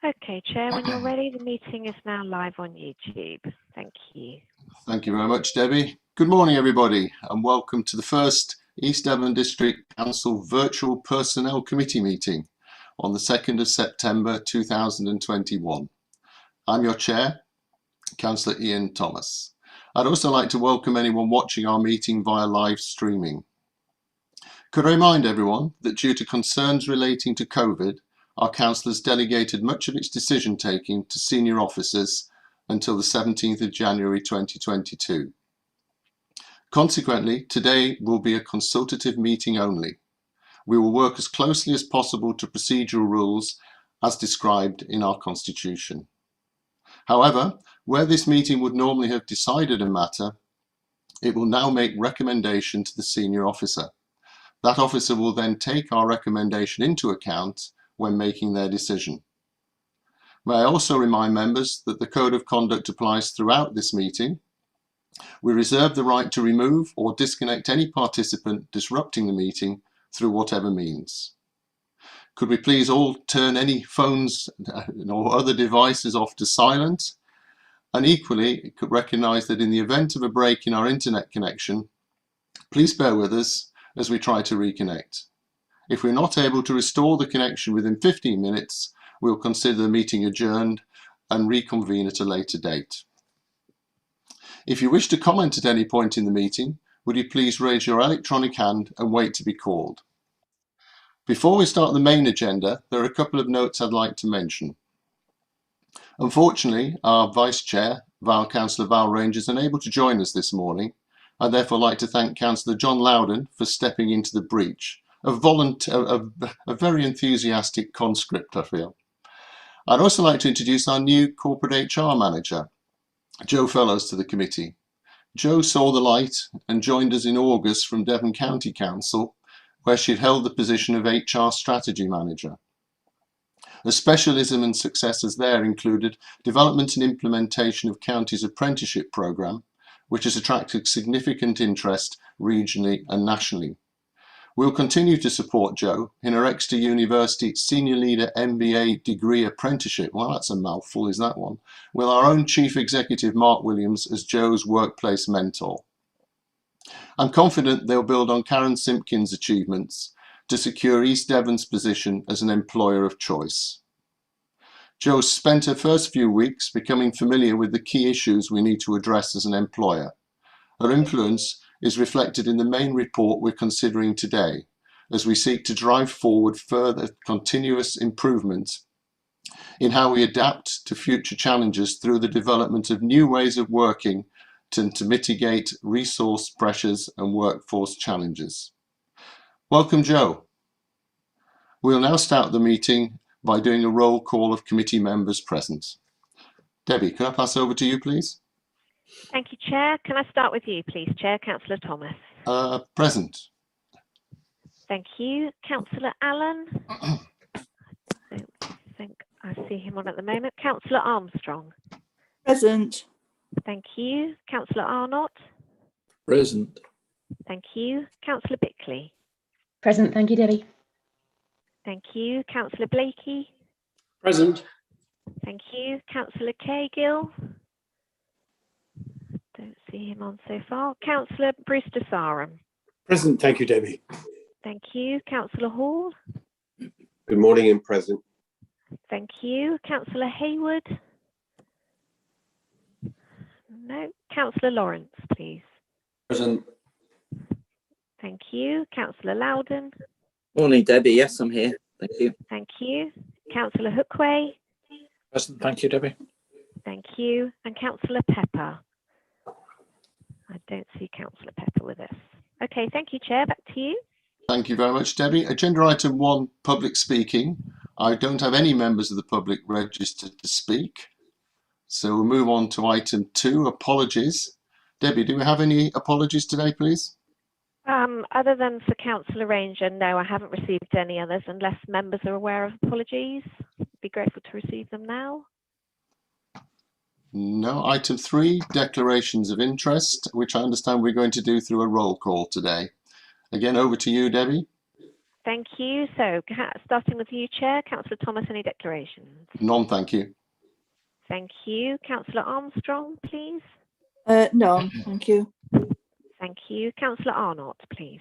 Okay, Chair, when you're ready, the meeting is now live on YouTube. Thank you. Thank you very much, Debbie. Good morning, everybody, and welcome to the first East Devon District Council Virtual Personnel Committee meeting on the 2nd of September 2021. I'm your Chair, Councillor Ian Thomas. I'd also like to welcome anyone watching our meeting via live streaming. Could I remind everyone that due to concerns relating to COVID, our council has delegated much of its decision taking to senior officers until the 17th of January 2022. Consequently, today will be a consultative meeting only. We will work as closely as possible to procedural rules as described in our constitution. However, where this meeting would normally have decided a matter, it will now make recommendation to the senior officer. That officer will then take our recommendation into account when making their decision. May I also remind members that the Code of Conduct applies throughout this meeting. We reserve the right to remove or disconnect any participant disrupting the meeting through whatever means. Could we please all turn any phones or other devices off to silent? And equally, could recognise that in the event of a break in our internet connection, please bear with us as we try to reconnect. If we're not able to restore the connection within 15 minutes, we'll consider the meeting adjourned and reconvene at a later date. If you wish to comment at any point in the meeting, would you please raise your electronic hand and wait to be called. Before we start the main agenda, there are a couple of notes I'd like to mention. Unfortunately, our Vice Chair, Councillor Val Range, is unable to join us this morning. I'd therefore like to thank Councillor John Loudon for stepping into the breach. A very enthusiastic conscript, I feel. I'd also like to introduce our new corporate HR manager, Joe Fellows, to the committee. Joe saw the light and joined us in August from Devon County Council, where she'd held the position of HR strategy manager. Her specialism and successes there included development and implementation of county's apprenticeship programme, which has attracted significant interest regionally and nationally. We'll continue to support Jo in her Exeter University Senior Leader MBA degree apprenticeship, well that's a mouthful, is that one, with our own Chief Executive Mark Williams as Jo's workplace mentor. I'm confident they'll build on Karen Simpkins' achievements to secure East Devon's position as an employer of choice. Jo spent her first few weeks becoming familiar with the key issues we need to address as an employer. Her influence is reflected in the main report we're considering today, as we seek to drive forward further continuous improvement in how we adapt to future challenges through the development of new ways of working to mitigate resource pressures and workforce challenges. Welcome, Jo. We'll now start the meeting by doing a roll call of committee members present. Debbie, can I pass over to you, please? Thank you, Chair. Can I start with you, please, Chair? Councillor Thomas. Present. Thank you. Councillor Allen. I don't think I see him on at the moment. Councillor Armstrong. Present. Thank you. Councillor Arnott. Present. Thank you. Councillor Bickley. Present. Thank you, Debbie. Thank you. Councillor Blakey. Present. Thank you. Councillor Cahill. Don't see him on so far. Councillor Brewster Sarum. Present. Thank you, Debbie. Thank you. Councillor Hall. Good morning and present. Thank you. Councillor Hayward. No. Councillor Lawrence, please. Present. Thank you. Councillor Loudon. Morning, Debbie. Yes, I'm here. Thank you. Thank you. Councillor Hookway. Present. Thank you, Debbie. Thank you. And Councillor Pepper. I don't see Councillor Pepper with us. Okay, thank you, Chair. Back to you. Thank you very much, Debbie. Agenda item 1, public speaking. I don't have any members of the public registered to speak. So we'll move on to item 2, apologies. Debbie, do we have any apologies today, please? Other than for Councillor Ranger, no, I haven't received any others unless members are aware of apologies. Be grateful to receive them now. No. Item 3, declarations of interest, which I understand we're going to do through a roll call today. Again, over to you, Debbie. Thank you. So starting with you, Chair, Councillor Thomas, any declarations? None, thank you. Thank you. Councillor Armstrong, please. None, thank you. Thank you. Councillor Arnott, please.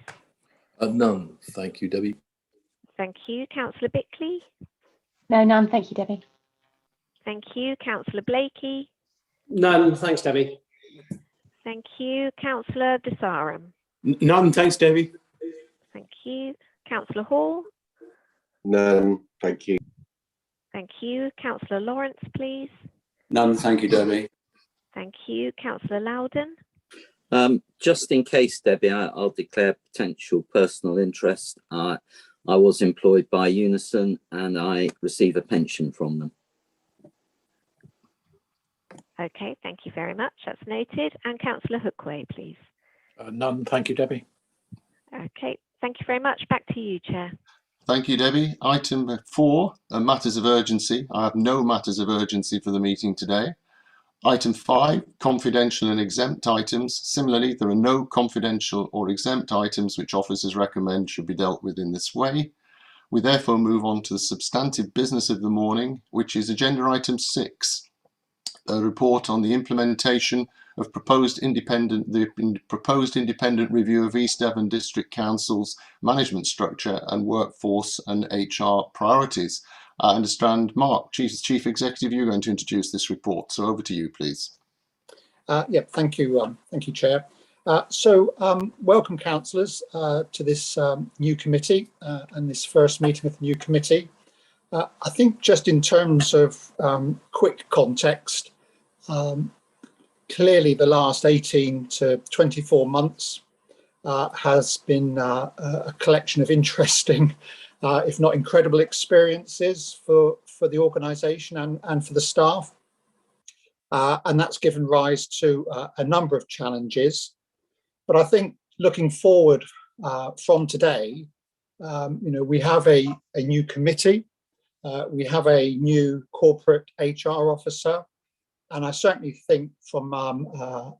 None, thank you, Debbie. Thank you. Councillor Bickley. No, none. Thank you, Debbie. Thank you. Councillor Blakey. None, thanks, Debbie. Thank you. Councillor Desarum. None, thanks, Debbie. Thank you. Councillor Hall. None, thank you. Thank you. Councillor Lawrence, please. None, thank you, Debbie. Thank you. Councillor Loudon. Just in case, Debbie, I'll declare potential personal interest. I was employed by Unison and I receive a pension from them. Okay, thank you very much. That's noted. And Councillor Hookway, please. None, thank you, Debbie. Okay, thank you very much. Back to you, Chair. Thank you, Debbie. Item 4, matters of urgency. I have no matters of urgency for the meeting today. Item 5, confidential and exempt items. Similarly, there are no confidential or exempt items which officers recommend should be dealt with in this way. We therefore move on to the substantive business of the morning, which is agenda item 6, a report on the implementation of the proposed independent review of East Devon District Council's management structure and workforce and HR priorities. I understand, Mark, Chief Executive, you're going to introduce this report. So over to you, please. Yeah, thank you, Chair. Welcome, councillors, to this new committee and this first meeting of the new committee. I think just in terms of quick context, clearly the last 18 to 24 months has been a collection of interesting, if not incredible, experiences for the organisation and for the staff. And that's given rise to a number of challenges. But I think looking forward from today, we have a new committee, we have a new corporate HR officer, and I certainly think from a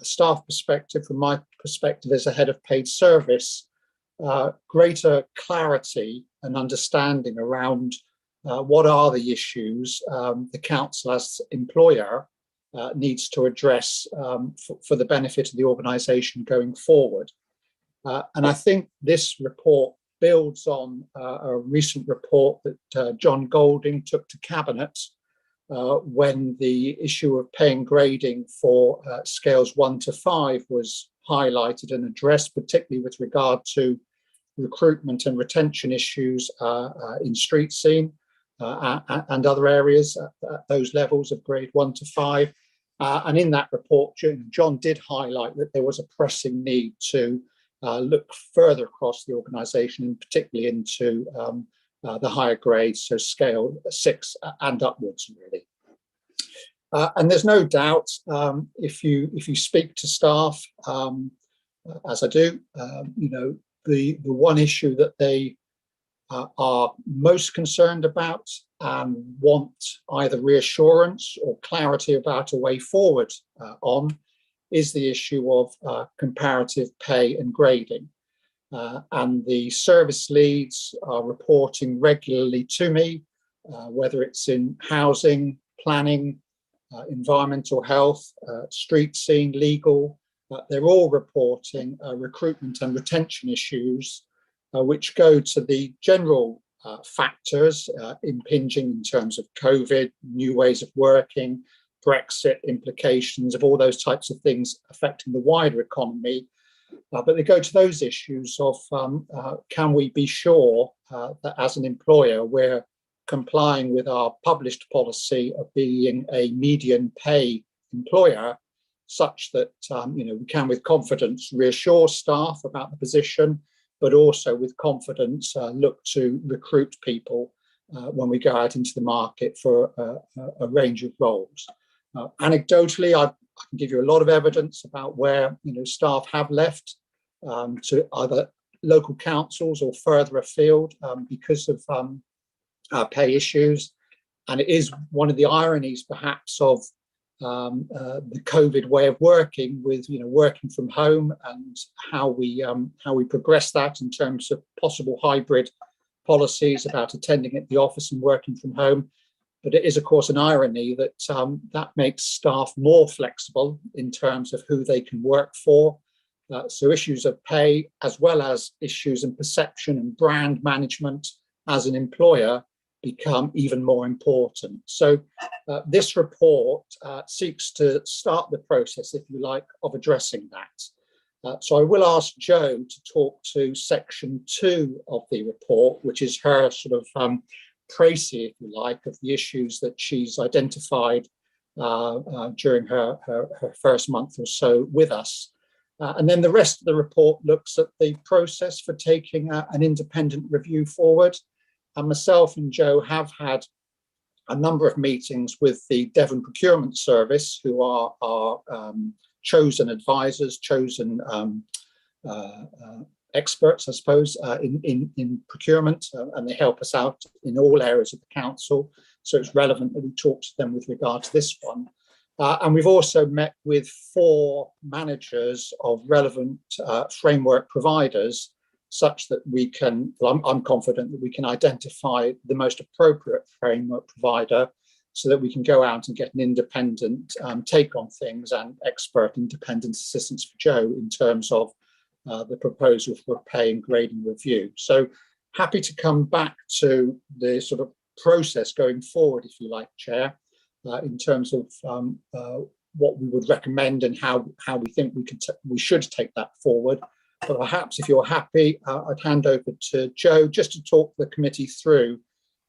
staff perspective, from my perspective as a head of paid service, greater clarity and understanding around what are the issues the council as employer needs to address for the benefit of the organisation going forward. And I think this report builds on a recent report that John Golding took to Cabinet when the issue of pay and grading for scales 1 to 5 was highlighted and addressed, particularly with regard to recruitment and retention issues in street scene and other areas at those levels of grade 1 to 5. And in that report, John did highlight that there was a pressing need to look further across the organisation, and particularly into the higher grades, so scale 6 and upwards, really. And there's no doubt, if you speak to staff, as I do, the one issue that they are most concerned about and want either reassurance or clarity about a way forward on is the issue of comparative pay and grading. And the service leads are reporting regularly to me, whether it's in housing, planning, environmental health, street scene, legal. They're all reporting recruitment and retention issues, which go to the general factors impinging in terms of COVID, new ways of working, Brexit implications of all those types of things affecting the wider economy. But they go to those issues of can we be sure that as an employer we're complying with our published policy of being a median pay employer, such that we can with confidence reassure staff about the position, but also with confidence look to recruit people when we go out into the market for a range of roles. Anecdotally, I can give you a lot of evidence about where staff have left to either local councils or further afield because of pay issues. And it is one of the ironies perhaps of the COVID way of working with, working from home, and how we progress that in terms of possible hybrid policies about attending at the office and working from home. But it is, of course, an irony that that makes staff more flexible in terms of who they can work for. So issues of pay, as well as issues in perception and brand management as an employer, become even more important. So this report seeks to start the process, if you like, of addressing that. So I will ask Jo to talk to section 2 of the report, which is her sort of précis, if you like, of the issues that she's identified during her first month or so with us. And then the rest of the report looks at the process for taking an independent review forward. And myself and Jo have had a number of meetings with the Devon Procurement Service, who are our chosen advisors, chosen experts, I suppose, in procurement, and they help us out in all areas of the council. So it's relevant that we talk to them with regard to this one. And we've also met with 4 managers of relevant framework providers, such that we can, I'm confident that we can identify the most appropriate framework provider, so that we can go out and get an independent take on things and expert independent assistance for Jo in terms of the proposal for pay and grading review. So happy to come back to the sort of process going forward, if you like, Chair, in terms of what we would recommend and how we think we should take that forward. But perhaps if you're happy, I'd hand over to Jo just to talk the committee through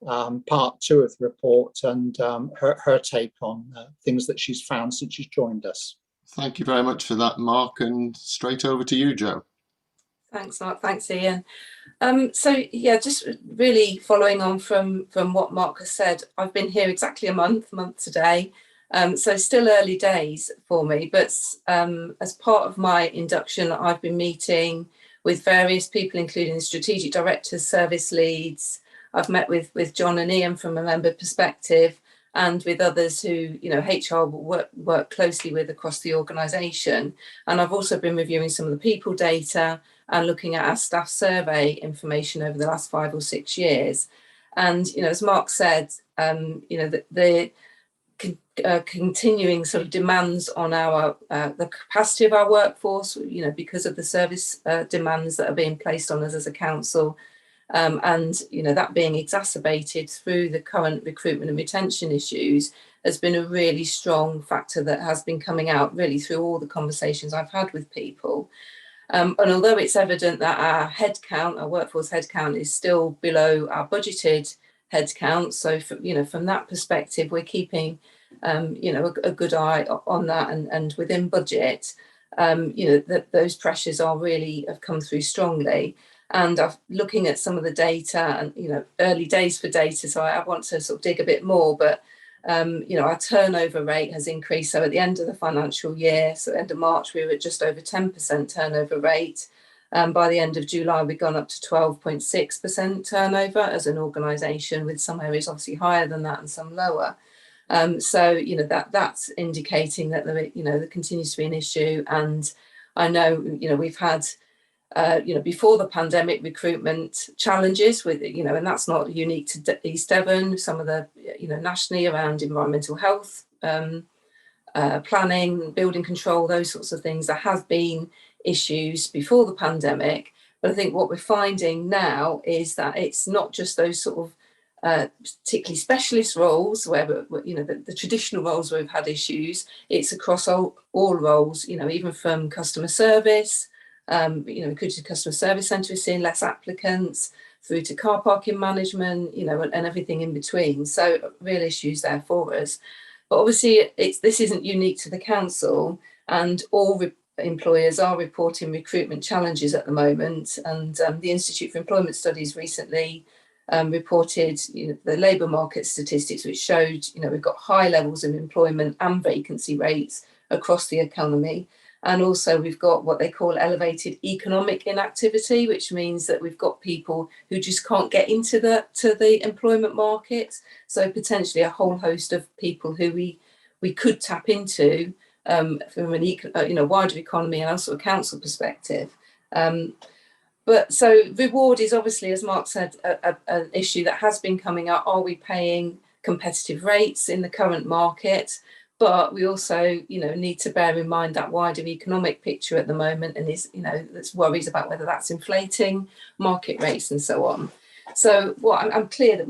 part 2 of the report and her take on things that she's found since she's joined us. Thank you very much for that, Mark, and straight over to you, Jo. Thanks, Mark. Thanks, Ian. So yeah, just really following on from what Mark has said, I've been here exactly a month today. So still early days for me, but as part of my induction, I've been meeting with various people, including the strategic directors, service leads. I've met with John and Ian from a member perspective, and with others who, HR will work closely with across the organisation. And I've also been reviewing some of the people data and looking at our staff survey information over the last 5 or 6 years. And, as Mark said, the continuing sort of demands on our the capacity of our workforce, because of the service demands that are being placed on us as a council, and that being exacerbated through the current recruitment and retention issues, has been a really strong factor that has been coming out really through all the conversations I've had with people. And although it's evident that our workforce headcount is still below our budgeted headcount, so from that perspective, we're keeping a good eye on that and within budget. That those pressures have come through strongly. And looking at some of the data, and early days for data, so I want to sort of dig a bit more, but our turnover rate has increased. So at the end of the financial year, so end of March, we were at just over 10% turnover rate. By the end of July, we've gone up to 12.6% turnover as an organisation, with some areas obviously higher than that and some lower. So that's indicating that there continues to be an issue. And I know we've had before the pandemic recruitment challenges with and that's not unique to East Devon. Some of the nationally around environmental health, planning, building control, those sorts of things. There have been issues before the pandemic, but I think what we're finding now is that it's not just those sort of particularly specialist roles where the traditional roles where we've had issues. It's across all roles, even from customer service. Could the customer service centre is seeing less applicants, through to car parking management, and everything in between. So real issues there for us. But obviously, this isn't unique to the council, and all employers are reporting recruitment challenges at the moment. And the Institute for Employment Studies recently reported the labour market statistics, which showed we've got high levels of employment and vacancy rates across the economy. And also we've got what they call elevated economic inactivity, which means that we've got people who just can't get into the employment market. So potentially a whole host of people who we could tap into from an wider economy and also a council perspective. But so reward is obviously, as Mark said, an issue that has been coming up. Are we paying competitive rates in the current market? But we also, need to bear in mind that wider economic picture at the moment, and there's worries about whether that's inflating market rates and so on. So I'm clear that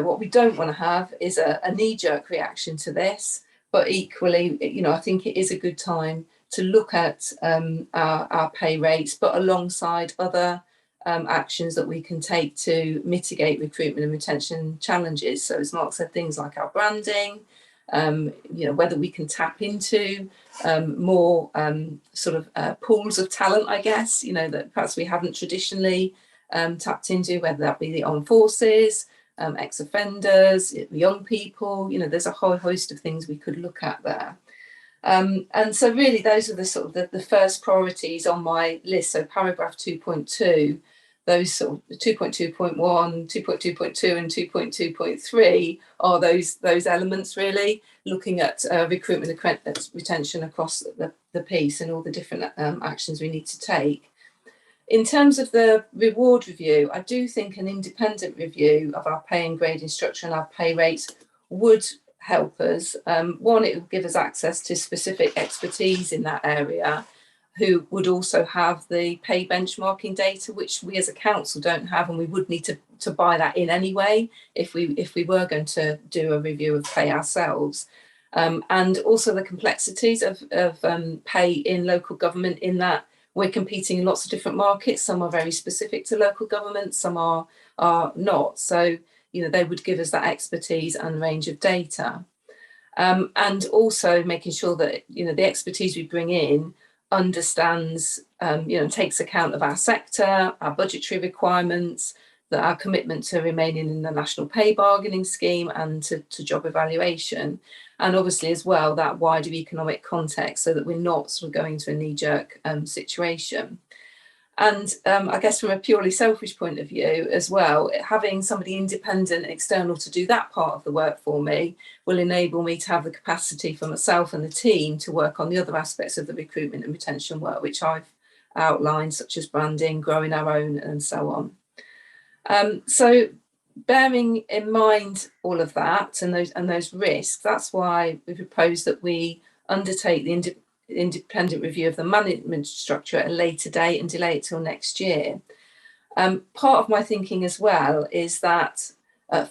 what we don't want to have is a knee-jerk reaction to this. But equally, I think it is a good time to look at our pay rates, but alongside other actions that we can take to mitigate recruitment and retention challenges. So as Mark said, things like our branding, whether we can tap into more pools of talent, I guess, that perhaps we haven't traditionally tapped into, whether that be the armed forces, ex-offenders, young people, there's a whole host of things we could look at there. And so really those are the first priorities on my list. So paragraph 2.2, those sort of 2.2.1, 2.2.2 and 2.2.3 are those elements really, looking at recruitment and retention across the piece and all the different actions we need to take. In terms of the reward review, I do think an independent review of our pay and grading structure and our pay rates would help us. One, it would give us access to specific expertise in that area, who would also have the pay benchmarking data, which we as a council don't have, and we would need to buy that in anyway if we were going to do a review of pay ourselves. And also the complexities of pay in local government, in that we're competing in lots of different markets. Some are very specific to local government, some are not. So, they would give us that expertise and range of data. And also making sure that, the expertise we bring in understands, takes account of our sector, our budgetary requirements, that our commitment to remaining in the national pay bargaining scheme and to job evaluation. And obviously as well, that wider economic context, so that we're not sort of going to a knee-jerk situation. And I guess from a purely selfish point of view as well, having somebody independent, external to do that part of the work for me will enable me to have the capacity for myself and the team to work on the other aspects of the recruitment and retention work, which I've outlined, such as branding, growing our own and so on. So bearing in mind all of that and those risks, that's why we propose that we undertake the independent review of the management structure at a later date and delay it till next year. Part of my thinking as well is that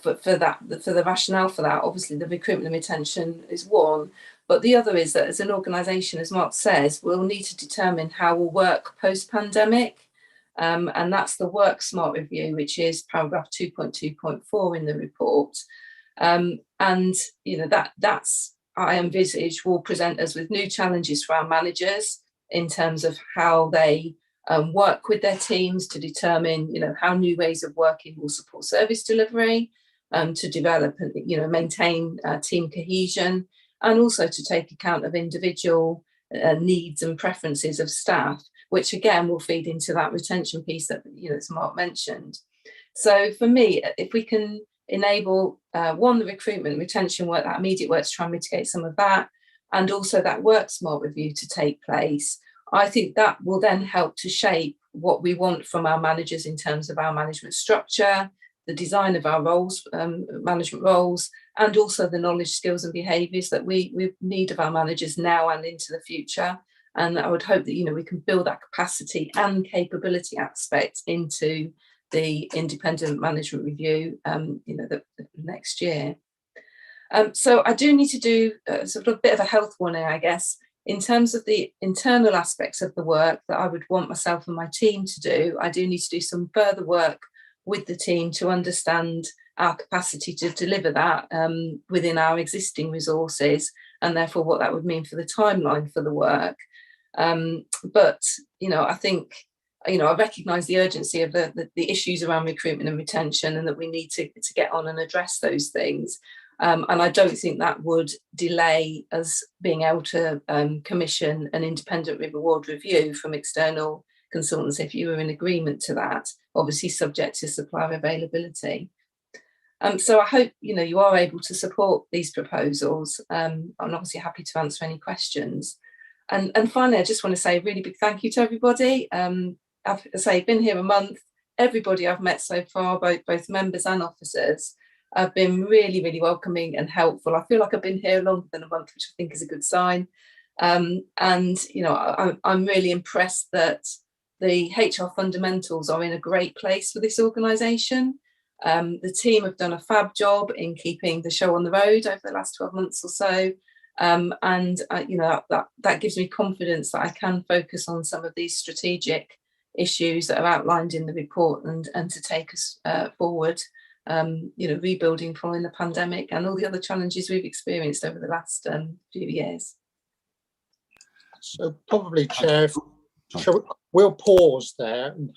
for the rationale for that, obviously the recruitment and retention is one, but the other is that as an organisation, as Mark says, we'll need to determine how we'll work post-pandemic. And that's the Work Smart review, which is paragraph 2.2.4 in the report. And that's, I envisage, will present us with new challenges for our managers in terms of how they work with their teams to determine, how new ways of working will support service delivery, to develop and, maintain team cohesion, and also to take account of individual needs and preferences of staff, which again will feed into that retention piece that, as Mark mentioned. So for me, if we can enable the recruitment and retention work, that immediate work to try and mitigate some of that, and also that Work Smart review to take place, I think that will then help to shape what we want from our managers in terms of our management structure, the design of our roles, management roles, and also the knowledge, skills and behaviours that we need of our managers now and into the future. And I would hope that, we can build that capacity and capability aspect into the independent management review, the next year. So I do need to do sort of a bit of a health warning, I guess, in terms of the internal aspects of the work that I would want myself and my team to do. I do need to do some further work with the team to understand our capacity to deliver that within our existing resources, and therefore what that would mean for the timeline for the work. But, I think, I recognise the urgency of the issues around recruitment and retention, and that we need to get on and address those things. And I don't think that would delay us being able to commission an independent reward review from external consultants if you were in agreement to that, obviously subject to supplier availability. So I hope you are able to support these proposals. I'm obviously happy to answer any questions. And finally, I just want to say a really big thank you to everybody. I've been here a month. Everybody I've met so far, both members and officers, have been really, really welcoming and helpful. I feel like I've been here longer than a month, which I think is a good sign. And I'm really impressed that the HR fundamentals are in a great place for this organisation. The team have done a fab job in keeping the show on the road over the last 12 months or so. That gives me confidence that I can focus on some of these strategic issues that are outlined in the report and to take us forward, rebuilding following the pandemic and all the other challenges we've experienced over the last few years. So probably, Chair, we'll pause there and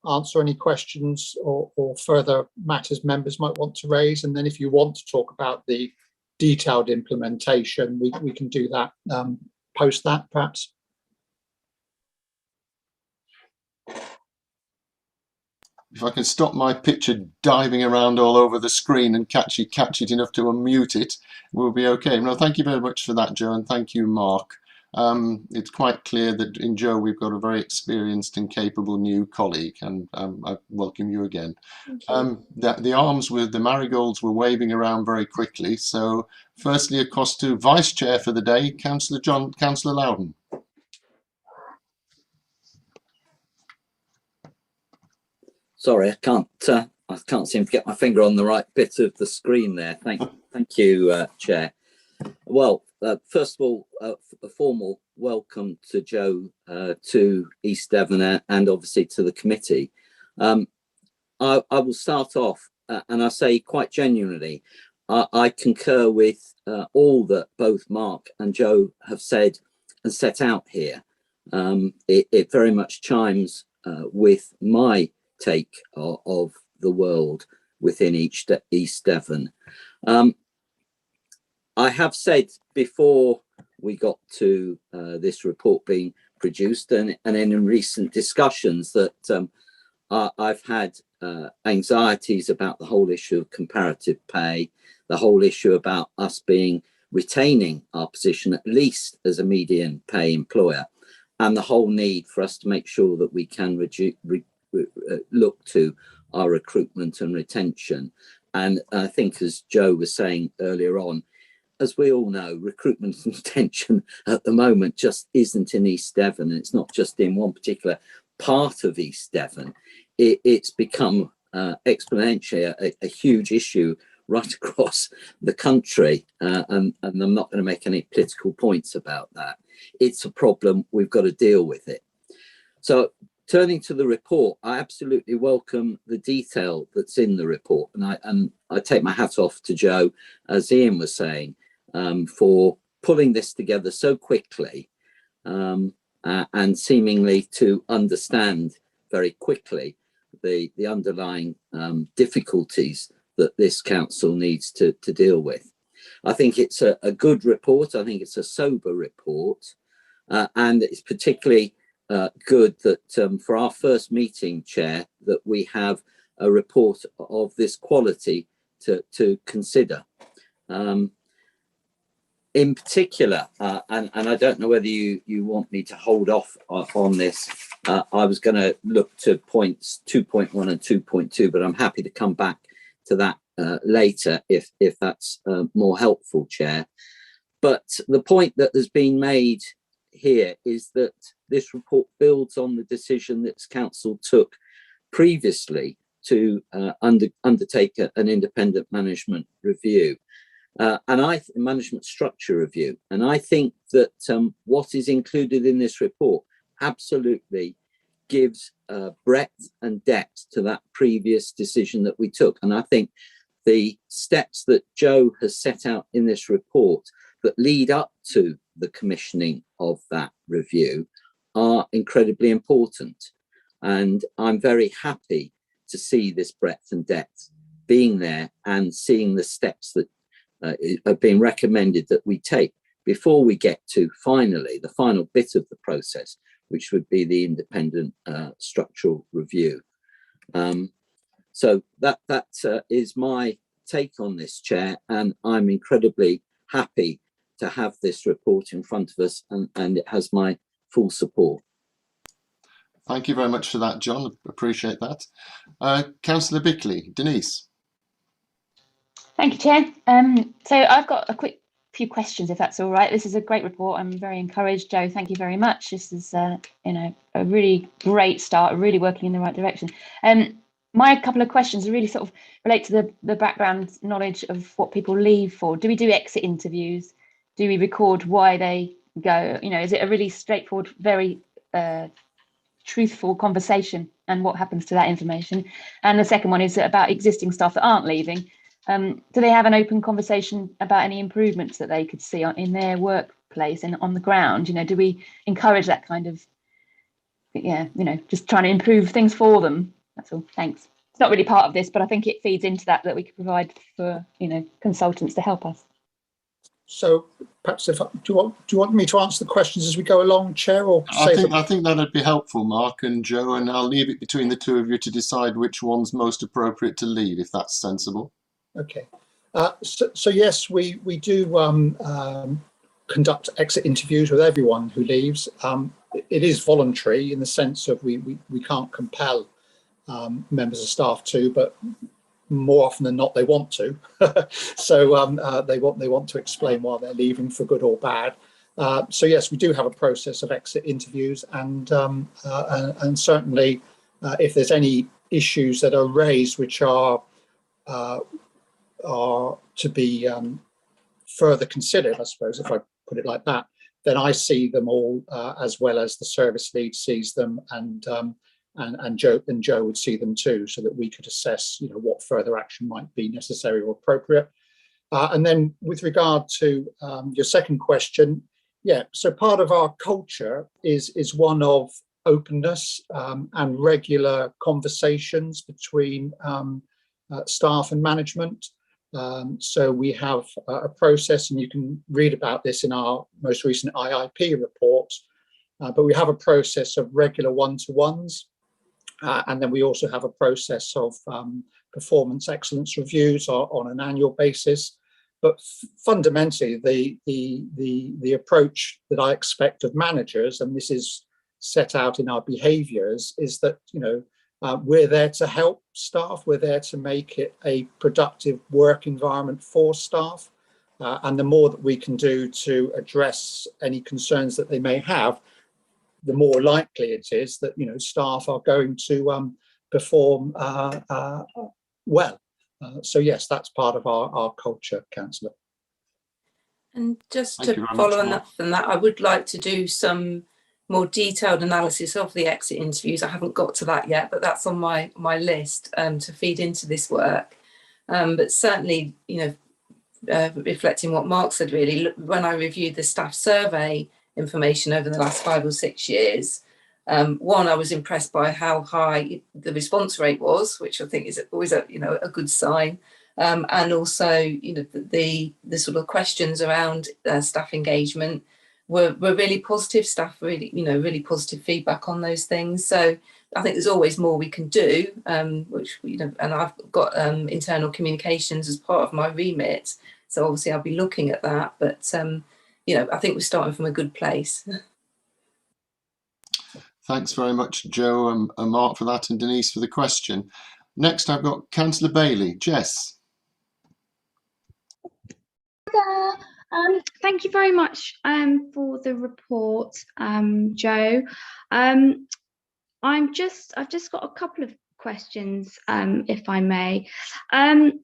answer any questions or further matters members might want to raise. And then if you want to talk about the detailed implementation, we can do that post that, perhaps. If I can stop my picture diving around all over the screen and catch it enough to unmute it, we'll be okay. No, thank you very much for that, Joe, and thank you, Mark. It's quite clear that in Joe we've got a very experienced and capable new colleague, and I welcome you again. The arms with the marigolds were waving around very quickly. So firstly, across to Vice Chair for the day, Councillor Loudon. Sorry, I can't seem to get my finger on the right bit of the screen there. Thank you, Chair. Well, first of all, a formal welcome to Joe, to East Devon, and obviously to the committee. I will start off, and I say quite genuinely, I concur with all that both Mark and Joe have said and set out here. It very much chimes with my take of the world within East Devon. I have said before we got to this report being produced and in recent discussions that I've had anxieties about the whole issue of comparative pay, the whole issue about us retaining our position at least as a median pay employer, and the whole need for us to make sure that we can look to our recruitment and retention. And I think, as Joe was saying earlier on, as we all know, recruitment and retention at the moment just isn't in East Devon, and it's not just in one particular part of East Devon. It's become exponentially a huge issue right across the country, and I'm not going to make any political points about that. It's a problem, we've got to deal with it. So turning to the report, I absolutely welcome the detail that's in the report, and I take my hat off to Joe, as Ian was saying, for pulling this together so quickly and seemingly to understand very quickly the underlying difficulties that this council needs to deal with. I think it's a good report. I think it's a sober report, and it's particularly good that for our first meeting, Chair, that we have a report of this quality to consider. In particular, and I don't know whether you want me to hold off on this, I was going to look to points 2.1 and 2.2, but I'm happy to come back to that later if that's more helpful, Chair. But the point that has been made here is that this report builds on the decision that Council took previously to undertake an independent management review. And management structure review. And I think that what is included in this report absolutely gives breadth and depth to that previous decision that we took. And I think the steps that Joe has set out in this report that lead up to the commissioning of that review are incredibly important. And I'm very happy to see this breadth and depth being there and seeing the steps that have been recommended that we take before we get to finally the final bit of the process, which would be the independent structural review. So that is my take on this, Chair, and I'm incredibly happy to have this report in front of us, and it has my full support. Thank you very much for that, John. Appreciate that. Councillor Bickley, Denise. Thank you, Chair. So I've got a quick few questions, if that's all right. This is a great report. I'm very encouraged. Joe, thank you very much. This is, you know, a really great start, really working in the right direction. My couple of questions really sort of relate to the background knowledge of what people leave for. Do we do exit interviews? Do we record why they go? You know, is it a really straightforward, very truthful conversation, and what happens to that information? And the second one is about existing staff that aren't leaving. Do they have an open conversation about any improvements that they could see in their workplace and on the ground? You know, do we encourage that kind of, yeah, you know, just trying to improve things for them? That's all. Thanks. It's not really part of this, but I think it feeds into that we could provide for, you know, consultants to help us. So perhaps do you want me to answer the questions as we go along, Chair, or I think that'd be helpful, Mark and Joe, and I'll leave it between the two of you to decide which one's most appropriate to lead, if that's sensible. Okay. So yes, we do conduct exit interviews with everyone who leaves. It is voluntary in the sense of we can't compel members of staff to, but more often than not they want to. So they want to explain why they're leaving, for good or bad. So yes, we do have a process of exit interviews, and certainly if there's any issues that are raised which are to be further considered, I suppose, if I put it like that, then I see them all as well as the service lead sees them, and Joe would see them too, so that we could assess, you know, what further action might be necessary or appropriate. And then with regard to your second question, yeah, so part of our culture is one of openness and regular conversations between staff and management. So we have a process, and you can read about this in our most recent IIP report, but we have a process of regular one-to-ones, and then we also have a process of performance excellence reviews on an annual basis. But fundamentally, the approach that I expect of managers, and this is set out in our behaviours, is that, you know, we're there to help staff. We're there to make it a productive work environment for staff. And the more that we can do to address any concerns that they may have, the more likely it is that, you know, staff are going to perform well. So yes, that's part of our culture, Councillor. And just to follow on that from that, I would like to do some more detailed analysis of the exit interviews. I haven't got to that yet, but that's on my list to feed into this work. But certainly, you know, reflecting what Mark said, really, when I reviewed the staff survey information over the last 5 or 6 years, one, I was impressed by how high the response rate was, which I think is always a good sign. And also, you know, the sort of questions around staff engagement were really positive. Staff really positive feedback on those things. So I think there's always more we can do, which, you know, and I've got internal communications as part of my remit. So obviously I'll be looking at that, but you know, I think we're starting from a good place. Thanks very much, Joe and Mark, for that, and Denise for the question. Next, I've got Councillor Bailey. Jess. Thank you very much for the report, Joe. I've just got a couple of questions, if I may. I'm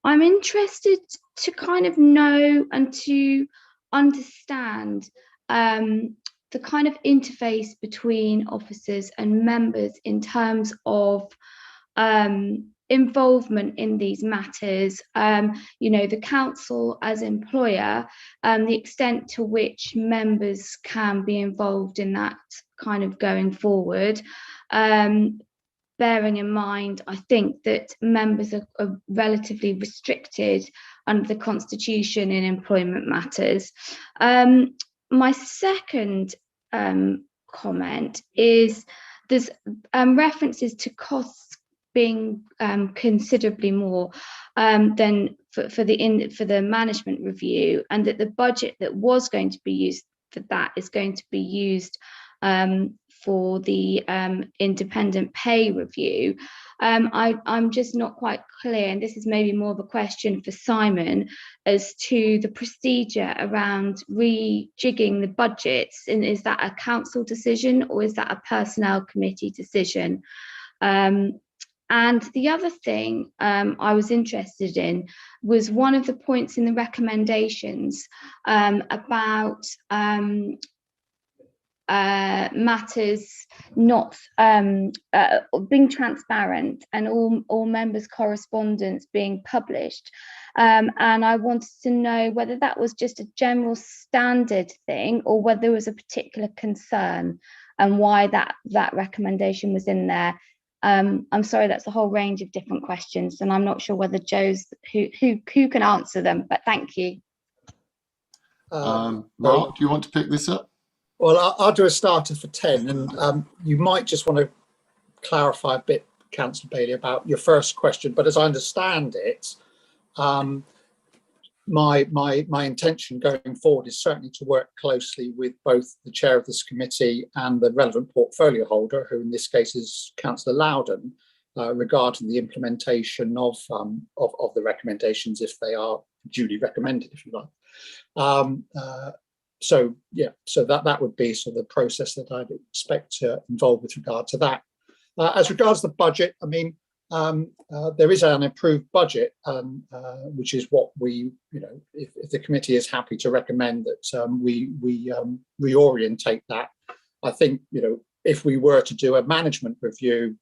interested to kind of know and to understand the kind of interface between officers and members in terms of involvement in these matters, you know, the council as employer, the extent to which members can be involved in that kind of going forward. Bearing in mind, I think that members are relatively restricted under the Constitution in employment matters. My second comment is there's references to costs being considerably more than for the management review, and that the budget that was going to be used for that is going to be used for the independent pay review. I'm just not quite clear, and this is maybe more of a question for Simon, as to the procedure around rejigging the budgets. And is that a council decision or is that a personnel committee decision? And the other thing I was interested in was one of the points in the recommendations about matters not being transparent and all members' correspondence being published. And I wanted to know whether that was just a general standard thing or whether there was a particular concern and why that recommendation was in there. I'm sorry, that's a whole range of different questions, and I'm not sure whether Joe's who can answer them, but thank you. Mark, do you want to pick this up? Well, I'll do a starter for 10, and you might just want to clarify a bit, Councillor Bailey, about your first question. But as I understand it, my intention going forward is certainly to work closely with both the chair of this committee and the relevant portfolio holder, who in this case is Councillor Loudon, regarding the implementation of the recommendations, if they are duly recommended, if you like. So that would be sort of the process that I'd expect to involve with regard to that. As regards the budget, I mean, there is an approved budget, which is what we, if the committee is happy to recommend that we reorientate that. I think, if we were to do a management review,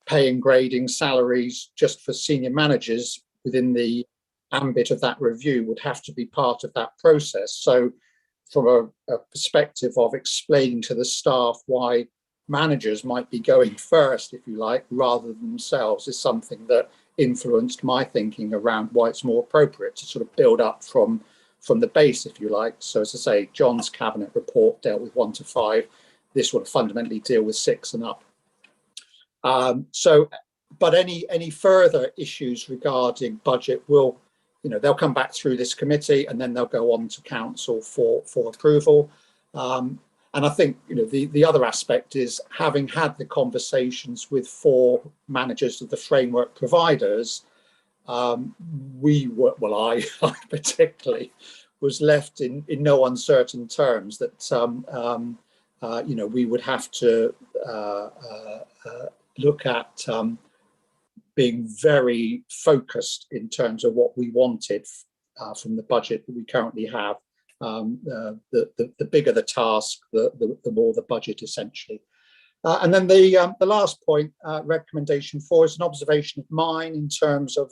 pay and grading salaries just for senior managers within the ambit of that review would have to be part of that process. So from a perspective of explaining to the staff why managers might be going first, if you like, rather than themselves, is something that influenced my thinking around why it's more appropriate to sort of build up from the base, if you like. So as I say, John's cabinet report dealt with 1 to 5. This will fundamentally deal with 6 and up. But any further issues regarding budget will, they'll come back through this committee and then they'll go on to council for approval. And I think, the other aspect is, having had the conversations with 4 managers of the framework providers, I particularly was left in no uncertain terms that, we would have to look at being very focused in terms of what we wanted from the budget that we currently have. The bigger the task, the more the budget, essentially. And then the last point, recommendation 4, is an observation of mine in terms of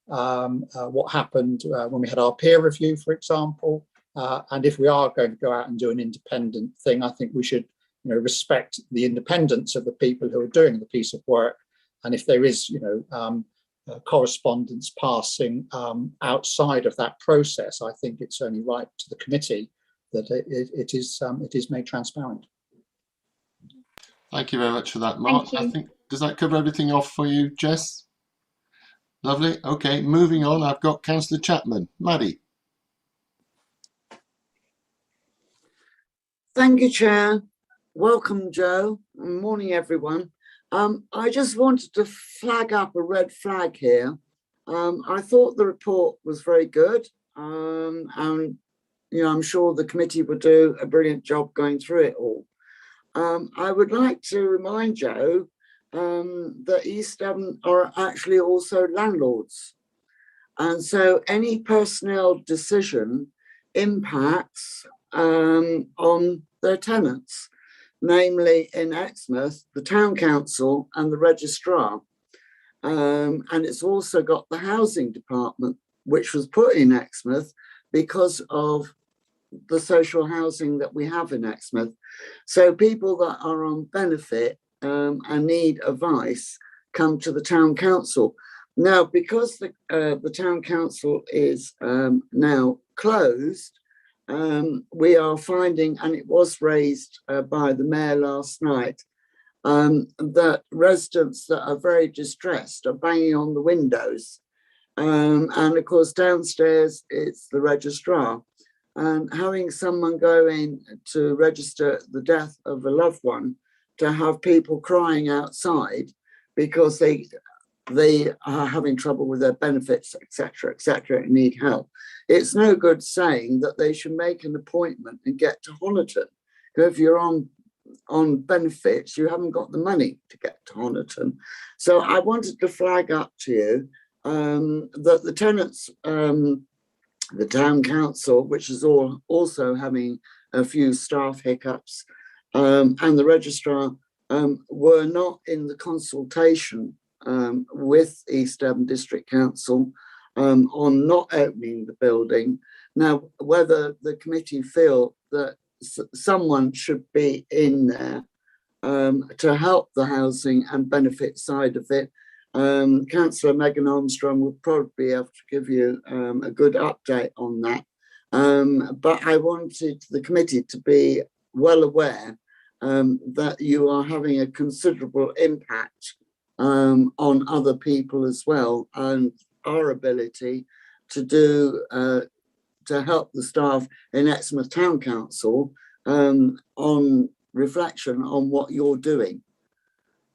what happened when we had our peer review, for example. And if we are going to go out and do an independent thing, I think we should respect the independence of the people who are doing the piece of work. And if there is, correspondence passing outside of that process, I think it's only right to the committee that it is made transparent. Thank you very much for that, Mark. I think, does that cover everything off for you, Jess? Lovely. Okay, moving on. I've got Councillor Chapman. Maddie. Thank you, Chair. Welcome, Joe. Morning, everyone. I just wanted to flag up a red flag here. I thought the report was very good, and I'm sure the committee would do a brilliant job going through it all. I would like to remind Joe that East Devon are actually also landlords, and so any personnel decision impacts on their tenants, namely in Exmouth, the town council and the registrar. And it's also got the housing department, which was put in Exmouth because of the social housing that we have in Exmouth. So people that are on benefit and need advice come to the town council. Now, because the town council is now closed, we are finding, and it was raised by the mayor last night, that residents that are very distressed are banging on the windows. And of course, downstairs, it's the registrar. And having someone go in to register the death of a loved one, to have people crying outside because they are having trouble with their benefits, etc., and need help. It's no good saying that they should make an appointment and get to Honiton. If you're on benefits, you haven't got the money to get to Honiton. So I wanted to flag up to you that the tenants, the town council, which is also having a few staff hiccups, and the registrar were not in the consultation with East Devon District Council on not opening the building. Now, whether the committee feel that someone should be in there to help the housing and benefit side of it, Councillor Megan Armstrong will probably be able to give you a good update on that. But I wanted the committee to be well aware that you are having a considerable impact on other people as well, and our ability to do to help the staff in Exmouth Town Council on reflection on what you're doing.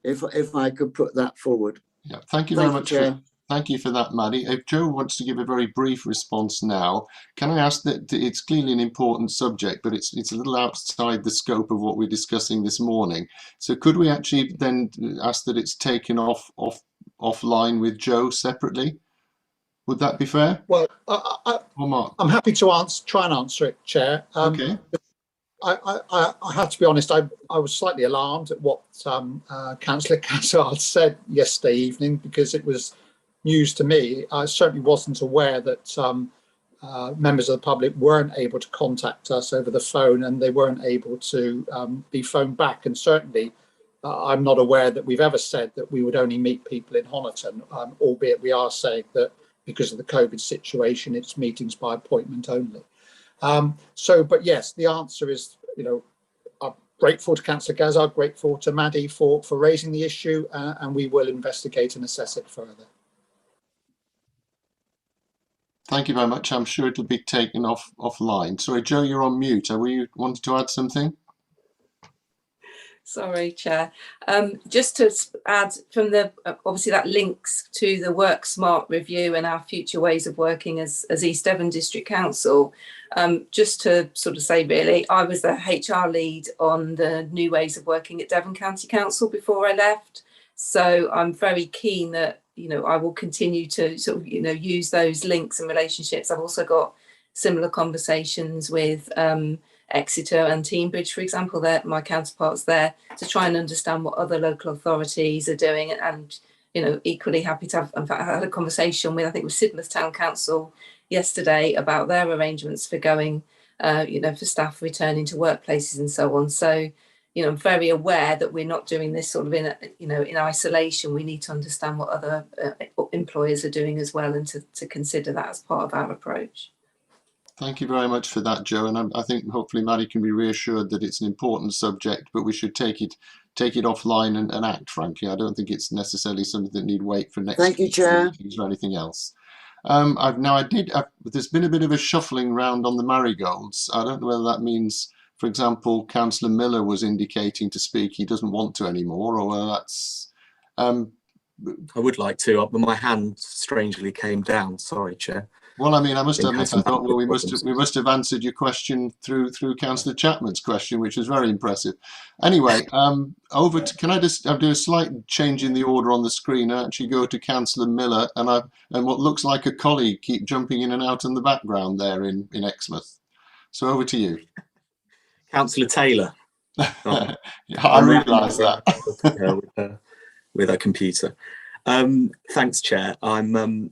If I could put that forward. Yeah, thank you very much. Thank you for that, Maddie. If Joe wants to give a very brief response now, can I ask that it's clearly an important subject, but it's a little outside the scope of what we're discussing this morning. So could we actually then ask that it's taken offline with Joe separately? Would that be fair? Well, I'm happy to try and answer it, Chair. Okay. I have to be honest, I was slightly alarmed at what Councillor Cassard said yesterday evening, because it was news to me. I certainly wasn't aware that members of the public weren't able to contact us over the phone, and they weren't able to be phoned back. And certainly I'm not aware that we've ever said that we would only meet people in Honiton, albeit we are saying that because of the COVID situation, it's meetings by appointment only. But yes, the answer is, I'm grateful to Councillor Gazard, grateful to Maddie for raising the issue, and we will investigate and assess it further. Thank you very much. I'm sure it'll be taken offline. Sorry, Joe, you're on mute. Were you wanted to add something? Sorry, Chair. Just to add from the, obviously that links to the Work Smart review and our future ways of working as East Devon District Council. Just to sort of say, really, I was the HR lead on the new ways of working at Devon County Council before I left. So I'm very keen that, I will continue to sort of, use those links and relationships. I've also got similar conversations with Exeter and Teambridge, for example, they're my counterparts there, to try and understand what other local authorities are doing, and equally happy to have. In fact, I had a conversation with, I think, with Sidmouth Town Council yesterday about their arrangements for going, for staff returning to workplaces and so on. So, I'm very aware that we're not doing this sort of in isolation. We need to understand what other employers are doing as well, and to consider that as part of our approach. Thank you very much for that, Joe. And I think hopefully Maddie can be reassured that it's an important subject, but we should take it offline and act. Frankly, I don't think it's necessarily something that need wait for next. Thank you, Chair. Or anything else. There's been a bit of a shuffling round on the marigolds. I don't know whether that means, for example, Councillor Miller was indicating to speak. He doesn't want to anymore, or whether that's. I would like to, but my hand strangely came down. Sorry, Chair. Well, I mean, I must admit, I thought, well, we must have answered your question through Councillor Chapman's question, which was very impressive. Anyway, can I just do a slight change in the order on the screen and actually go to Councillor Miller and what looks like a colleague keep jumping in and out in the background there in Exmouth. So over to you. Councillor Taylor. I realise that. With a computer. Thanks, Chair. I'm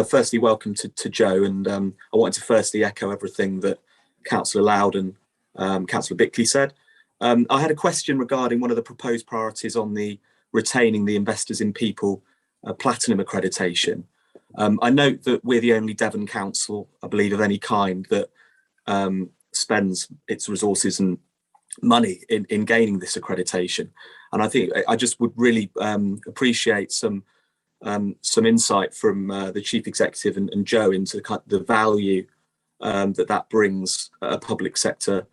firstly welcome to Joe, and I wanted to firstly echo everything that Councillor Loudon, Councillor Bickley said. I had a question regarding one of the proposed priorities on the retaining the Investors in People Platinum accreditation. I note that we're the only Devon Council, I believe, of any kind that spends its resources and money in gaining this accreditation. And I think I just would really appreciate some insight from the Chief Executive and Joe into the value that brings a public sector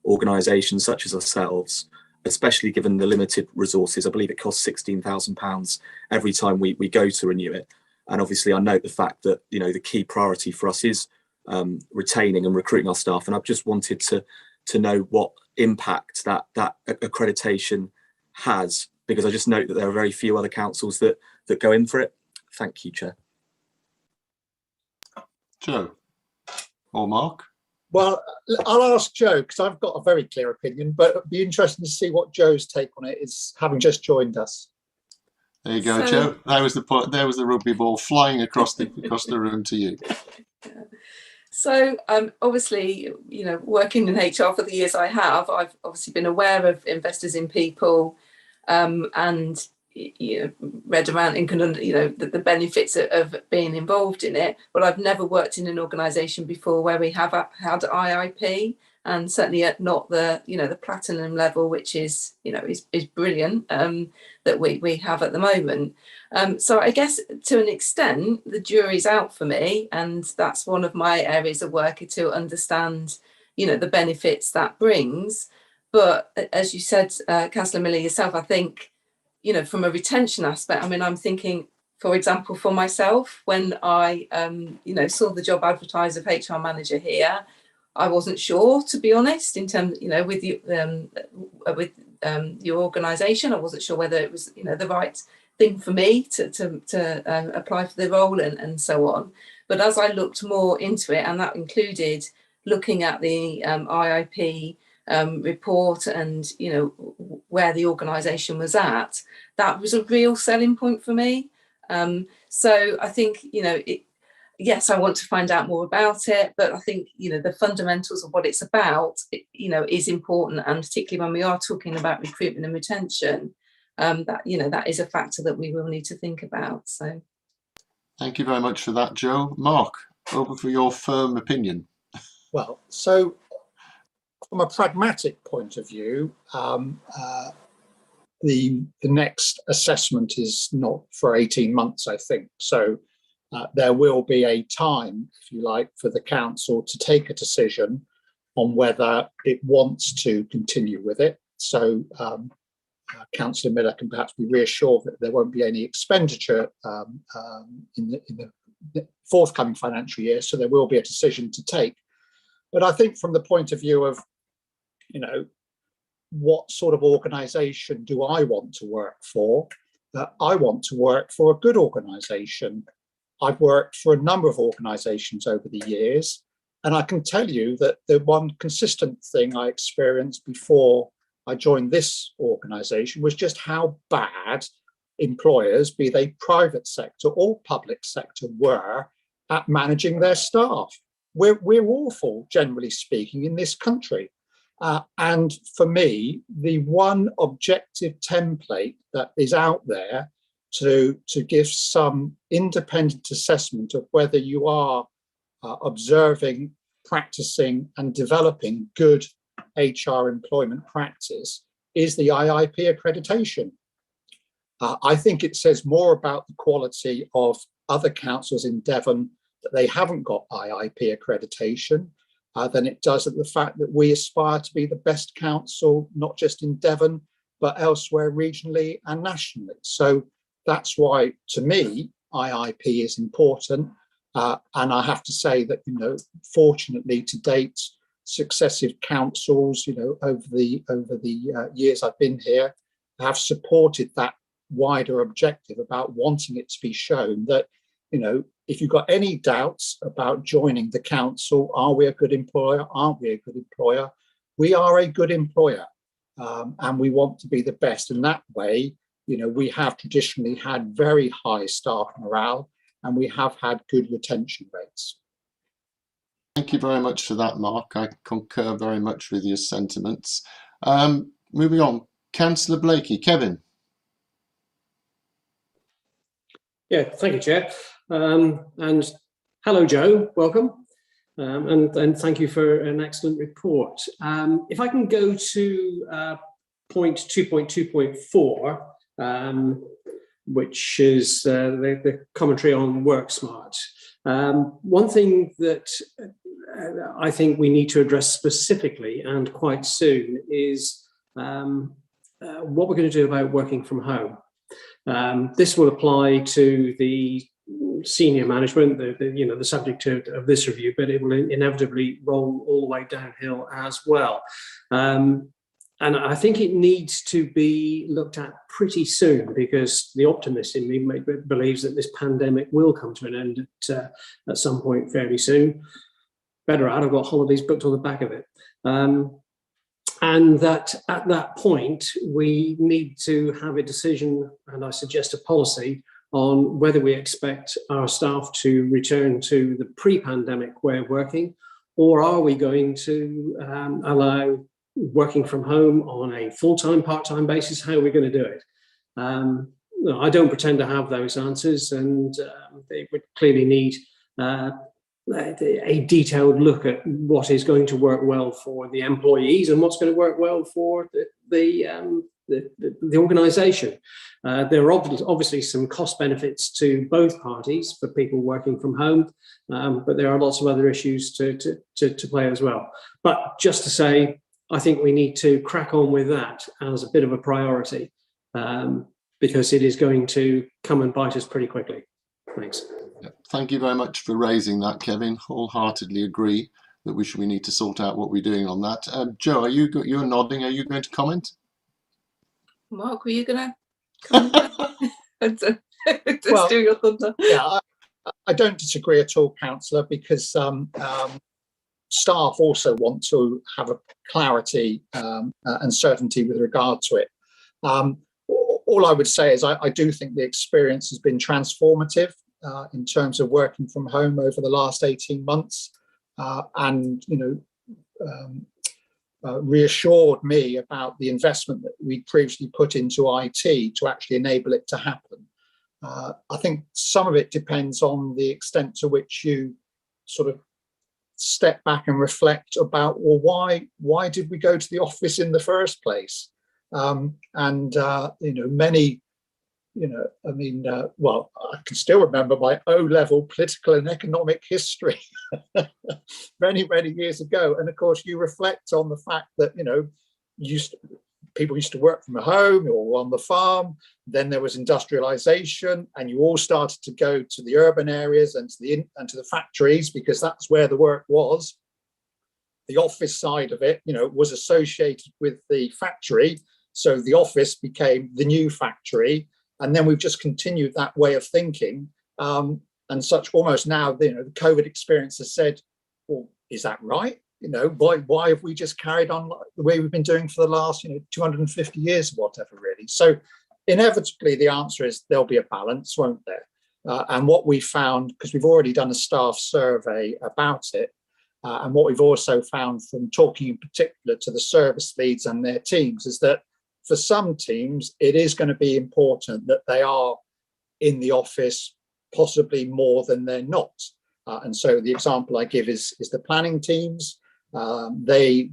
organisation such as ourselves, especially given the limited resources. I believe it costs £16,000 every time we go to renew it. And obviously I note the fact that, you know, the key priority for us is retaining and recruiting our staff. And I've just wanted to know what impact that accreditation has, because I just note that there are very few other councils that go in for it. Thank you, Chair. Joe or Mark? Well, I'll ask Joe because I've got a very clear opinion, but it'd be interesting to see what Joe's take on it is, having just joined us. There you go, Joe. There was the rugby ball flying across the room to you. So obviously, you know, working in HR for the years I have, I've obviously been aware of investors in people, and you know, read around and can, you know, the benefits of being involved in it. But I've never worked in an organisation before where we have had IIP, and certainly at not the, you know, the platinum level, which is, you know, is brilliant, that we have at the moment. So I guess to an extent the jury's out for me, and that's one of my areas of work, to understand, you know, the benefits that brings. But as you said, Councillor Miller yourself, I think, you know, from a retention aspect, I mean, I'm thinking, for example, for myself, when I, you know, saw the job advertised of HR manager here, I wasn't sure, to be honest, in terms, you know, with your organisation, I wasn't sure whether it was, you know, the right thing for me to apply for the role and so on. But as I looked more into it, and that included looking at the IIP report and, you know, where the organisation was at, that was a real selling point for me. So I think, you know, yes, I want to find out more about it, but I think, you know, the fundamentals of what it's about, you know, is important, and particularly when we are talking about recruitment and retention, that, you know, that is a factor that we will need to think about. So, thank you very much for that, Joe. Mark, over for your firm opinion. Well, so from a pragmatic point of view, the next assessment is not for 18 months, I think. So there will be a time, if you like, for the council to take a decision on whether it wants to continue with it. So Councillor Miller can perhaps be reassured that there won't be any expenditure in the forthcoming financial year. So there will be a decision to take. But I think from the point of view of, you know, what sort of organisation do I want to work for? I want to work for a good organisation. I've worked for a number of organisations over the years, and I can tell you that the one consistent thing I experienced before I joined this organisation was just how bad employers, be they private sector or public sector, were at managing their staff. We're awful, generally speaking, in this country. And for me, the one objective template that is out there to give some independent assessment of whether you are observing, practicing and developing good HR employment practice is the IIP accreditation. I think it says more about the quality of other councils in Devon that they haven't got IIP accreditation than it does at the fact that we aspire to be the best council, not just in Devon, but elsewhere regionally and nationally. So that's why, to me, IIP is important. And I have to say that, you know, fortunately to date, successive councils, you know, over the years I've been here, have supported that wider objective about wanting it to be shown that, you know, if you've got any doubts about joining the council, are we a good employer? Aren't we a good employer? We are a good employer, and we want to be the best. And that way, you know, we have traditionally had very high staff morale, and we have had good retention rates. Thank you very much for that, Mark. I concur very much with your sentiments. Moving on, Councillor Blakey. Kevin. Yeah, thank you, Chair. And hello, Joe. Welcome. and thank you for an excellent report. If I can go to point 2.2.4, which is the commentary on WorkSmart. One thing that I think we need to address specifically and quite soon is what we're going to do about working from home. This will apply to the senior management, the subject of this review, but it will inevitably roll all the way downhill as well. And I think it needs to be looked at pretty soon, because the optimist in me believes that this pandemic will come to an end at some point fairly soon. Better out, I've got holidays booked on the back of it. And that at that point, we need to have a decision, and I suggest a policy, on whether we expect our staff to return to the pre-pandemic way of working, or are we going to allow working from home on a full-time, part-time basis? How are we going to do it? I don't pretend to have those answers, and they would clearly need a detailed look at what is going to work well for the employees and what's going to work well for the organisation. There are obviously some cost benefits to both parties for people working from home, but there are lots of other issues to play as well. But just to say, I think we need to crack on with that as a bit of a priority, because it is going to come and bite us pretty quickly. Thanks. Thank you very much for raising that, Kevin. Wholeheartedly agree that we need to sort out what we're doing on that. Joe, you're nodding. Are you going to comment? Mark, were you going to comment? Just do your thunder. Yeah, I don't disagree at all, Councillor, because staff also want to have a clarity and certainty with regard to it. All I would say is I do think the experience has been transformative in terms of working from home over the last 18 months, and reassured me about the investment that we previously put into IT to actually enable it to happen. I think some of it depends on the extent to which you sort of step back and reflect about, well, why did we go to the office in the first place? Many, well, I can still remember my O-level political and economic history many, many years ago. And of course, you reflect on the fact that, people used to work from home or on the farm. Then there was industrialization, and you all started to go to the urban areas and to the factories, because that's where the work was. The office side of it, was associated with the factory. So the office became the new factory. And then we've just continued that way of thinking. And such almost now, the COVID experience has said, well, is that right? Why have we just carried on the way we've been doing for the last, 250 years or whatever, really? So inevitably, the answer is there'll be a balance, won't there? And what we found, because we've already done a staff survey about it, and what we've also found from talking in particular to the service leads and their teams, is that for some teams, it is going to be important that they are in the office possibly more than they're not. And so the example I give is the planning teams. They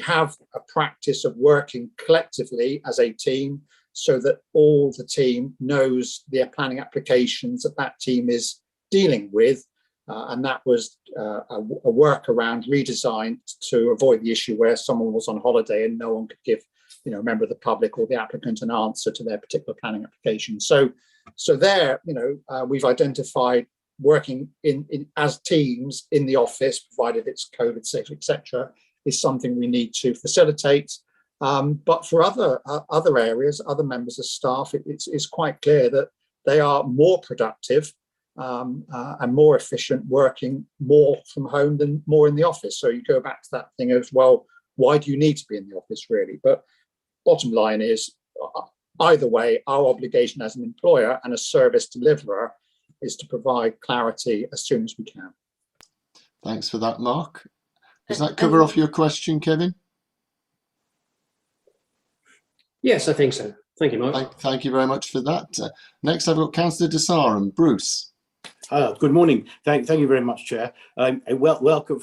have a practice of working collectively as a team, so that all the team knows their planning applications that team is dealing with. And that was a workaround redesigned to avoid the issue where someone was on holiday and no one could give a member of the public or the applicant an answer to their particular planning application. So there, we've identified working in as teams in the office, provided it's COVID safe, etc., is something we need to facilitate. But for other areas, other members of staff, it's quite clear that they are more productive and more efficient working more from home than more in the office. So you go back to that thing of, well, why do you need to be in the office, really? But bottom line is, either way, our obligation as an employer and a service deliverer is to provide clarity as soon as we can. Thanks for that, Mark. Does that cover off your question, Kevin? Yes, I think so. Thank you, Mark. Thank you very much for that. Next, I've got Councillor Desarum. Bruce. Good morning. Thank you very much, Chair. Welcome,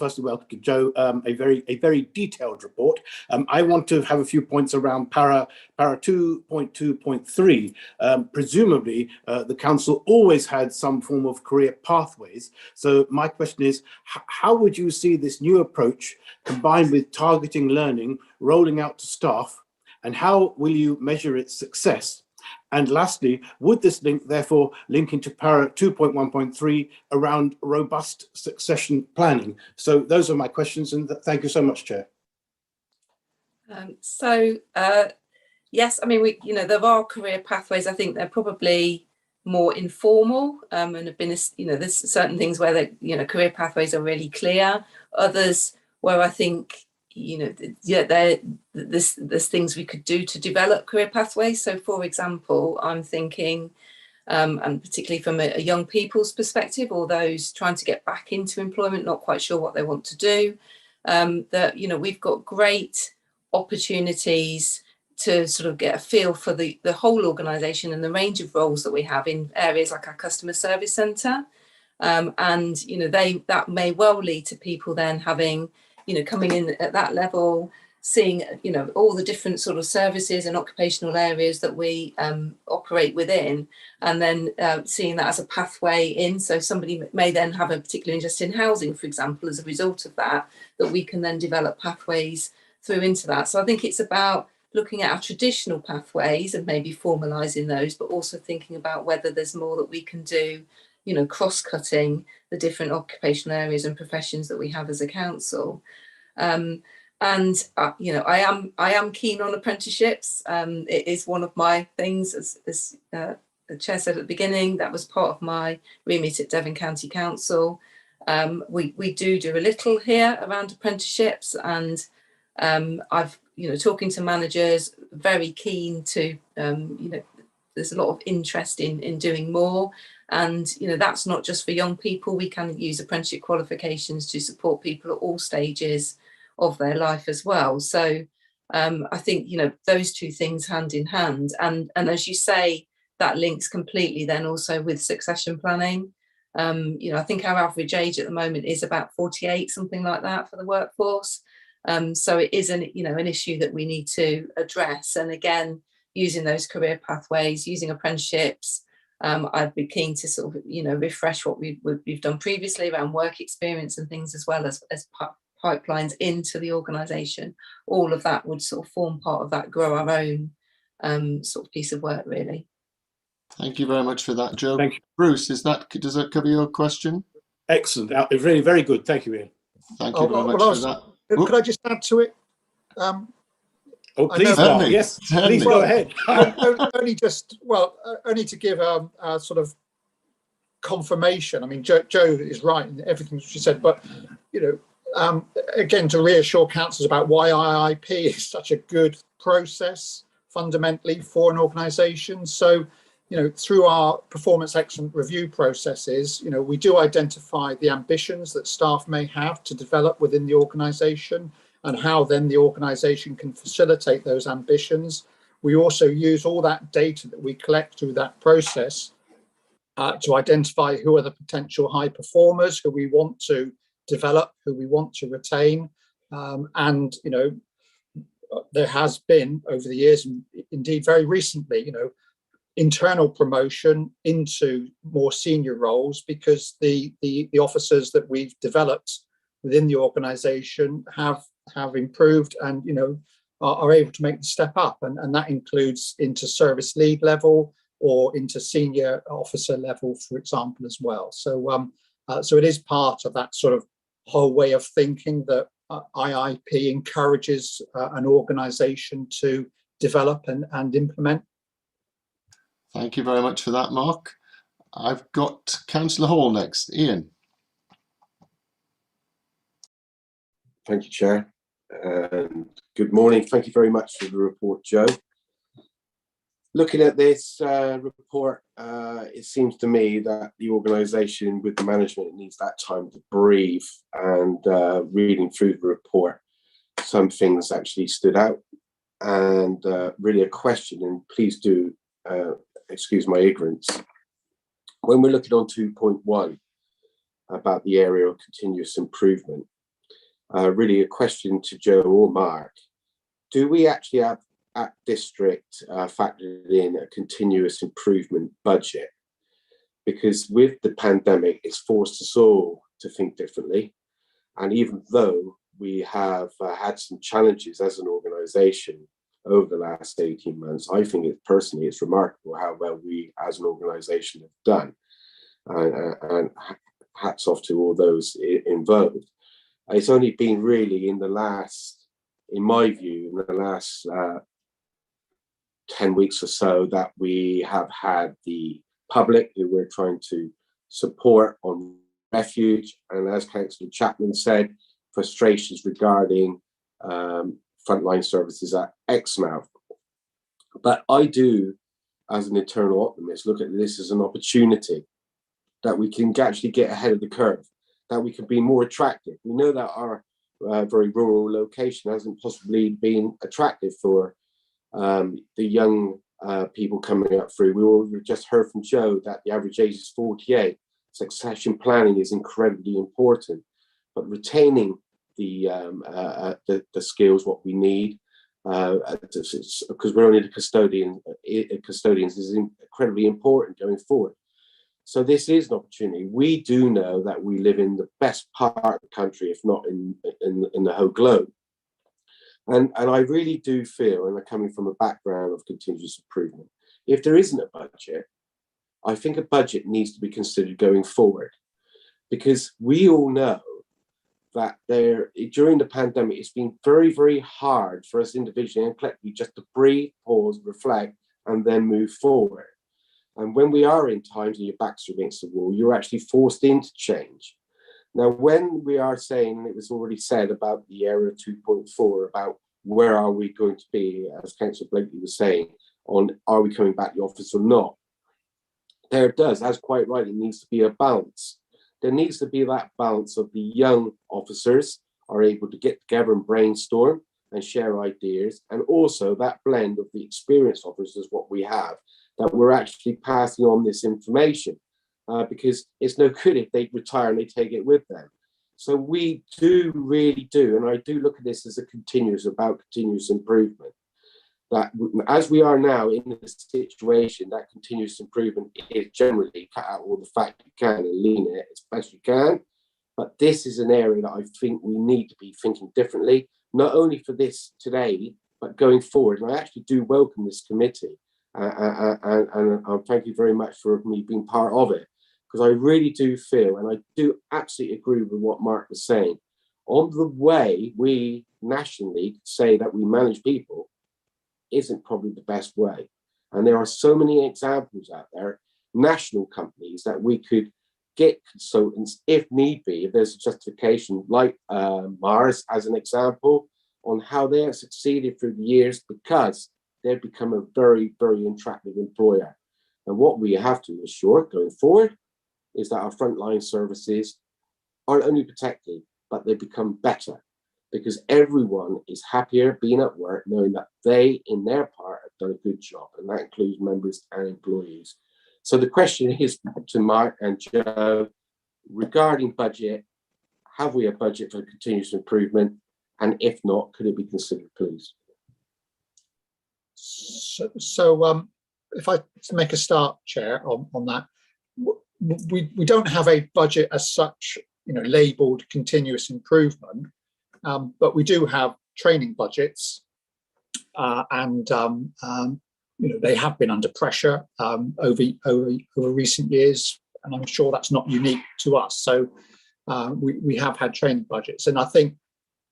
Joe. A very detailed report. I want to have a few points around para 2.2.3. Presumably, the council always had some form of career pathways. So my question is, how would you see this new approach combined with targeting learning rolling out to staff, and how will you measure its success? And lastly, would this link therefore link into para 2.1.3 around robust succession planning? So those are my questions, and thank you so much, Chair. Yes, I mean, there are career pathways. I think they're probably more informal, and have been, there's certain things where the, career pathways are really clear. Others where I think, there's things we could do to develop career pathways. So, for example, I'm thinking, and particularly from a young people's perspective, or those trying to get back into employment, not quite sure what they want to do, that, we've got great opportunities to sort of get a feel for the whole organisation and the range of roles that we have in areas like our customer service centre. And, that may well lead to people then having, coming in at that level, seeing, all the different sort of services and occupational areas that we operate within, and then seeing that as a pathway in. So somebody may then have a particular interest in housing, for example, as a result of that we can then develop pathways through into that. So I think it's about looking at our traditional pathways and maybe formalising those, but also thinking about whether there's more that we can do, cross-cutting the different occupational areas and professions that we have as a council. I am keen on apprenticeships. It is one of my things, as the Chair said at the beginning, that was part of my remit at Devon County Council. We do a little here around apprenticeships, and I've, talking to managers, very keen to, there's a lot of interest in doing more. And, that's not just for young people. We can use apprenticeship qualifications to support people at all stages of their life as well. So I think, those two things hand in hand. And as you say, that links completely then also with succession planning. I think our average age at the moment is about 48, something like that, for the workforce. So it is an issue that we need to address. And again, using those career pathways, using apprenticeships, I'd be keen to sort of, refresh what we've done previously around work experience and things, as well as pipelines into the organisation. All of that would sort of form part of that grow our own sort of piece of work, really. Thank you very much for that, Joe. Thank you. Bruce, does that cover your question? Excellent. Really very good. Thank you, Ian. Thank you very much for that. Could I just add to it? Please, Mark. Yes, please go ahead. only to give a sort of confirmation. I mean, Joe is right in everything she said, but again, to reassure councillors about why IIP is such a good process fundamentally for an organisation. So, through our performance excellence review processes, we do identify the ambitions that staff may have to develop within the organisation, and how then the organisation can facilitate those ambitions. We also use all that data that we collect through that process to identify who are the potential high performers, who we want to develop, who we want to retain. There has been over the years, and indeed very recently, internal promotion into more senior roles, because the officers that we've developed within the organisation have improved and are able to make the step up, and that includes into service lead level or into senior officer level, for example, as well. So so it is part of that sort of whole way of thinking that IIP encourages an organisation to develop and implement. Thank you very much for that, Mark. I've got Councillor Hall next. Ian. Thank you, Chair. And good morning. Thank you very much for the report, Joe. Looking at this report, it seems to me that the organisation with the management needs that time to breathe, and reading through the report, some things actually stood out, and really a question, and please do excuse my ignorance. When we're looking on 2.1 about the area of continuous improvement, really a question to Joe or Mark. Do we actually have at district factored in a continuous improvement budget? Because with the pandemic, it's forced us all to think differently. And even though we have had some challenges as an organisation over the last 18 months, I think personally it's remarkable how well we as an organisation have done. And hats off to all those involved. It's only been really in my view, in the last 10 weeks or so that we have had the public who we're trying to support on refuge, and as Councillor Chapman said, frustrations regarding frontline services at Exmouth. But I do, as an internal optimist, look at this as an opportunity that we can actually get ahead of the curve, that we can be more attractive. We know that our very rural location hasn't possibly been attractive for the young people coming up through. We just heard from Joe that the average age is 48. Succession planning is incredibly important, but retaining the skills what we need, because we're only the custodians is incredibly important going forward. So this is an opportunity. We do know that we live in the best part of the country, if not in the whole globe. And I really do feel, and I'm coming from a background of continuous improvement, if there isn't a budget, I think a budget needs to be considered going forward, because we all know that during the pandemic, it's been very, very hard for us individually and collectively just to breathe, pause, reflect, and then move forward. And when we are in times and your backs are against the wall, you're actually forced into change. Now, when we are saying, and it was already said about the area 2.4, about where are we going to be, as Councillor Blakely was saying, on are we coming back to the office or not, there does, as quite right, it needs to be a balance. There needs to be that balance of the young officers are able to get together and brainstorm and share ideas, and also that blend of the experienced officers, what we have, that we're actually passing on this information, because it's no good if they retire and they take it with them. So we really do, and I do look at this as a continuous improvement. That as we are now in this situation, that continuous improvement is generally cut out all the fat you can and lean it as best you can. But this is an area that I think we need to be thinking differently, not only for this today, but going forward. And I actually do welcome this committee. And thank you very much for me being part of it, because I really do feel, and I do absolutely agree with what Mark was saying, on the way we nationally say that we manage people isn't probably the best way. And there are so many examples out there, national companies, that we could get consultants if need be, if there's a justification, like Mars as an example, on how they have succeeded through the years, because they've become a very, very attractive employer. And what we have to ensure going forward is that our frontline services aren't only protected, but they become better, because everyone is happier being at work knowing that they, in their part, have done a good job, and that includes members and employees. So the question is to Mark and Joe, regarding budget, have we a budget for continuous improvement? And if not, could it be considered, please? So if I make a start, Chair, on that, we don't have a budget as such, labelled continuous improvement, but we do have training budgets, and they have been under pressure over recent years, and I'm sure that's not unique to us. So we have had training budgets, and I think,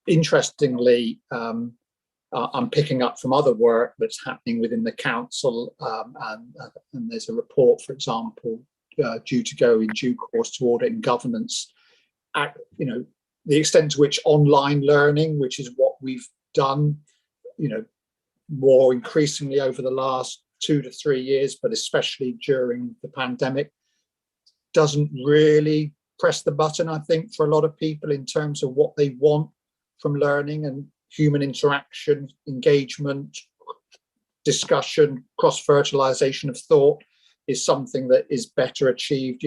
interestingly, I'm picking up from other work that's happening within the council, and there's a report, for example, due to go in due course to audit and governance. The extent to which online learning, which is what we've done, more increasingly over the last 2 to 3 years, but especially during the pandemic, doesn't really press the button, I think, for a lot of people in terms of what they want from learning and human interaction, engagement, discussion, cross-fertilization of thought. is something that is better achieved,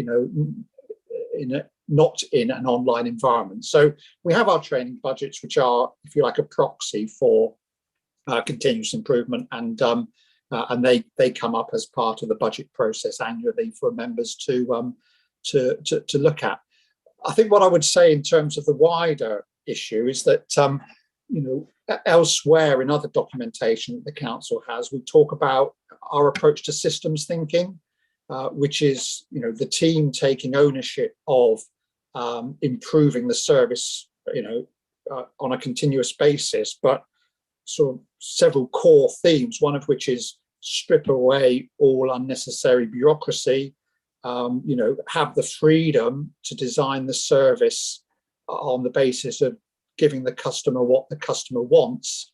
not in an online environment. So we have our training budgets, which are, if you like, a proxy for continuous improvement, and they come up as part of the budget process annually for members to look at. I think what I would say in terms of the wider issue is that elsewhere in other documentation that the council has, we talk about our approach to systems thinking, which is the team taking ownership of improving the service on a continuous basis, but sort of several core themes, one of which is strip away all unnecessary bureaucracy, have the freedom to design the service on the basis of giving the customer what the customer wants.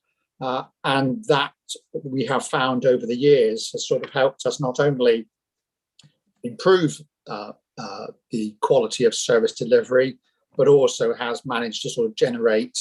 And that, we have found over the years, has sort of helped us not only improve the quality of service delivery, but also has managed to sort of generate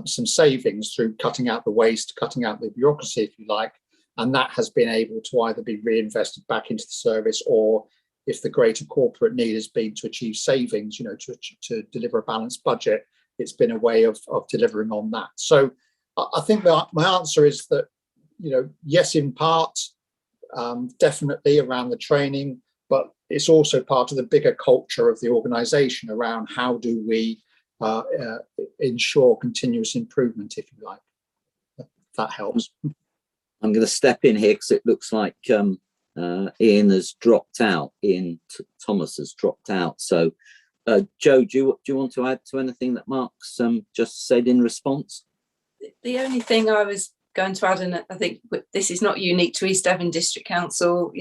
some savings through cutting out the waste, cutting out the bureaucracy, if you like. And that has been able to either be reinvested back into the service, or if the greater corporate need has been to achieve savings, to deliver a balanced budget, it's been a way of delivering on that. So I think that my answer is that, yes, in part, definitely around the training, but it's also part of the bigger culture of the organisation around how do we ensure continuous improvement, if you like. If that helps. I'm going to step in here because it looks like Ian has dropped out. Ian Thomas has dropped out. So, Joe, do you want to add to anything that Mark's just said in response? The only thing I was going to add, and I think this is not unique to East Devon District Council,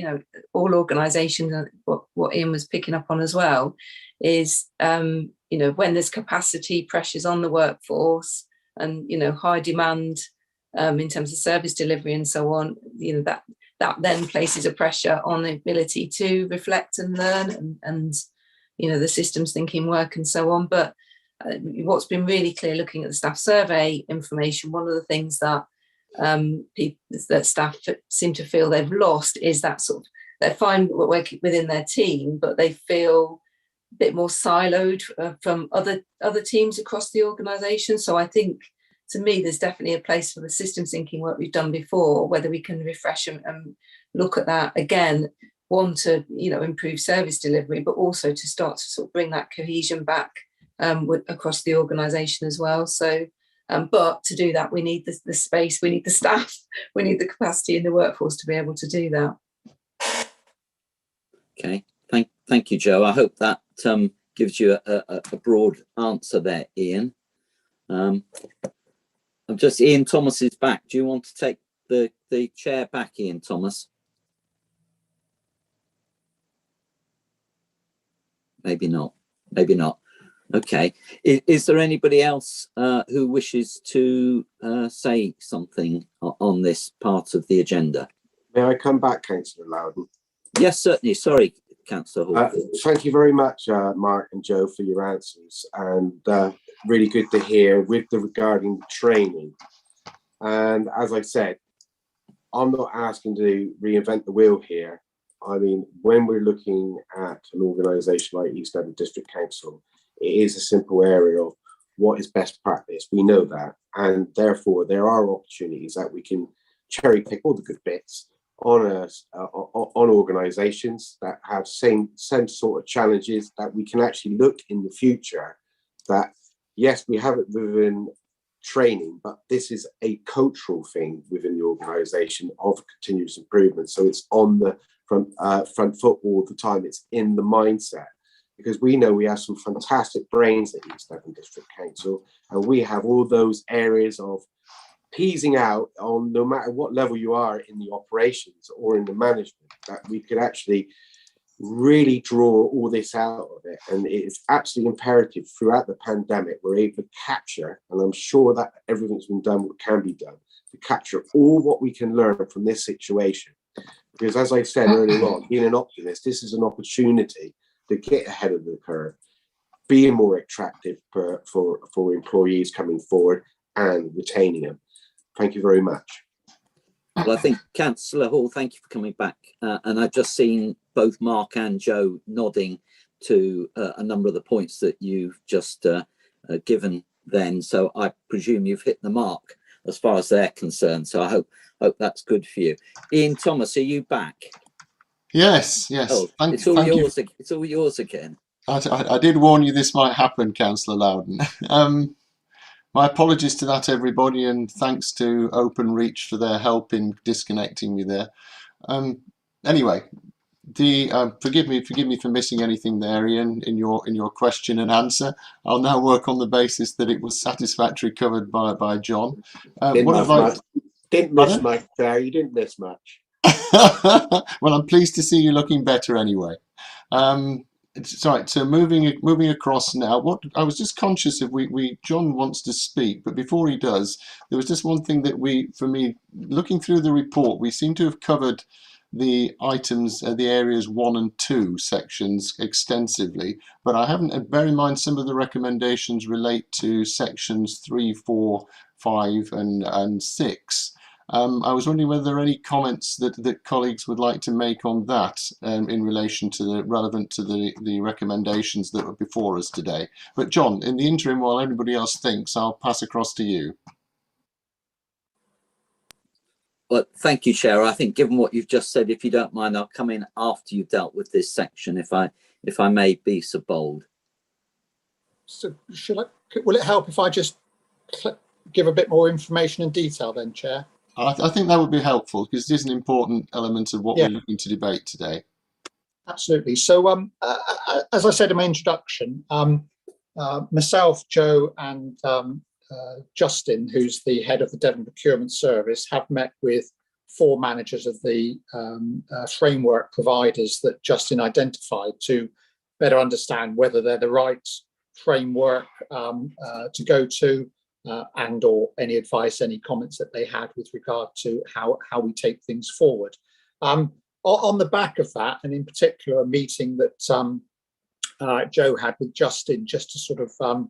all organisations, what Ian was picking up on as well, is, when there's capacity pressures on the workforce and, high demand in terms of service delivery and so on, that then places a pressure on the ability to reflect and learn and the systems thinking work and so on. But what's been really clear looking at the staff survey information, one of the things that that staff seem to feel they've lost is that sort of, they're fine working within their team, but they feel a bit more siloed from other teams across the organisation. So I think, to me, there's definitely a place for the systems thinking work we've done before, whether we can refresh and look at that again, one, to improve service delivery, but also to start to sort of bring that cohesion back across the organisation as well. So but to do that, we need the space, we need the staff, we need the capacity in the workforce to be able to do that. Okay, thank you, Joe. I hope that gives you a broad answer there, Ian. Ian Thomas is back. Do you want to take the chair back, Ian Thomas? Maybe not. Okay. Is there anybody else who wishes to say something on this part of the agenda? May I come back, Councillor Loudon? Yes, certainly. Sorry, Councillor Hall. Thank you very much, Mark and Joe, for your answers, and really good to hear regarding training. And as I said, I'm not asking to reinvent the wheel here. I mean, when we're looking at an organisation like East Devon District Council, it is a simple area of what is best practice. We know that, and therefore there are opportunities that we can cherry pick all the good bits on organisations that have same sort of challenges, that we can actually look in the future that, yes, we have it within training, but this is a cultural thing within the organisation of continuous improvement. So it's on the front foot all the time. It's in the mindset, because we know we have some fantastic brains at East Devon District Council, and we have all those areas of piecing out on no matter what level you are in the operations or in the management, that we could actually really draw all this out of it. And it's absolutely imperative throughout the pandemic we're able to capture, and I'm sure that everything's been done what can be done, to capture all what we can learn from this situation. Because as I said earlier on, being an optimist, this is an opportunity to get ahead of the curve, being more attractive for employees coming forward and retaining them. Thank you very much. Well, I think Councillor Hall, thank you for coming back. And I've just seen both Mark and Joe nodding to a number of the points that you've just given then. So I presume you've hit the mark as far as they're concerned. So I hope that's good for you. Ian Thomas, are you back? Yes, yes. Oh, it's all yours. It's all yours again. I did warn you this might happen, Councillor Loudon. My apologies to that, everybody, and thanks to OpenReach for their help in disconnecting me there. Anyway, forgive me for missing anything there, Ian, in your question and answer. I'll now work on the basis that it was satisfactorily covered by John. Didn't miss much, Chair. You didn't miss much. Well, I'm pleased to see you looking better anyway. Sorry, so moving across now. What I was just conscious of, John wants to speak, but before he does, there was just one thing that for me, looking through the report, we seem to have covered the items, the areas 1 and 2 sections extensively, but I haven't. Bear in mind, some of the recommendations relate to sections 3, 4, 5, and 6. I was wondering whether there are any comments that colleagues would like to make on that in relation to relevant to the recommendations that were before us today. But John, in the interim, while everybody else thinks, I'll pass across to you. Well, thank you, Chair. I think given what you've just said, if you don't mind, I'll come in after you've dealt with this section, if I may be so bold. So will it help if I just give a bit more information and detail then, Chair? I think that would be helpful because it is an important element of what we're looking to debate today. Absolutely. So as I said in my introduction, myself, Joe and Justin, who's the head of the Devon Procurement Service, have met with 4 managers of the framework providers that Justin identified to better understand whether they're the right framework to go to, and or any advice, any comments that they had with regard to how we take things forward. On the back of that, and in particular a meeting that Joe had with Justin, just to sort of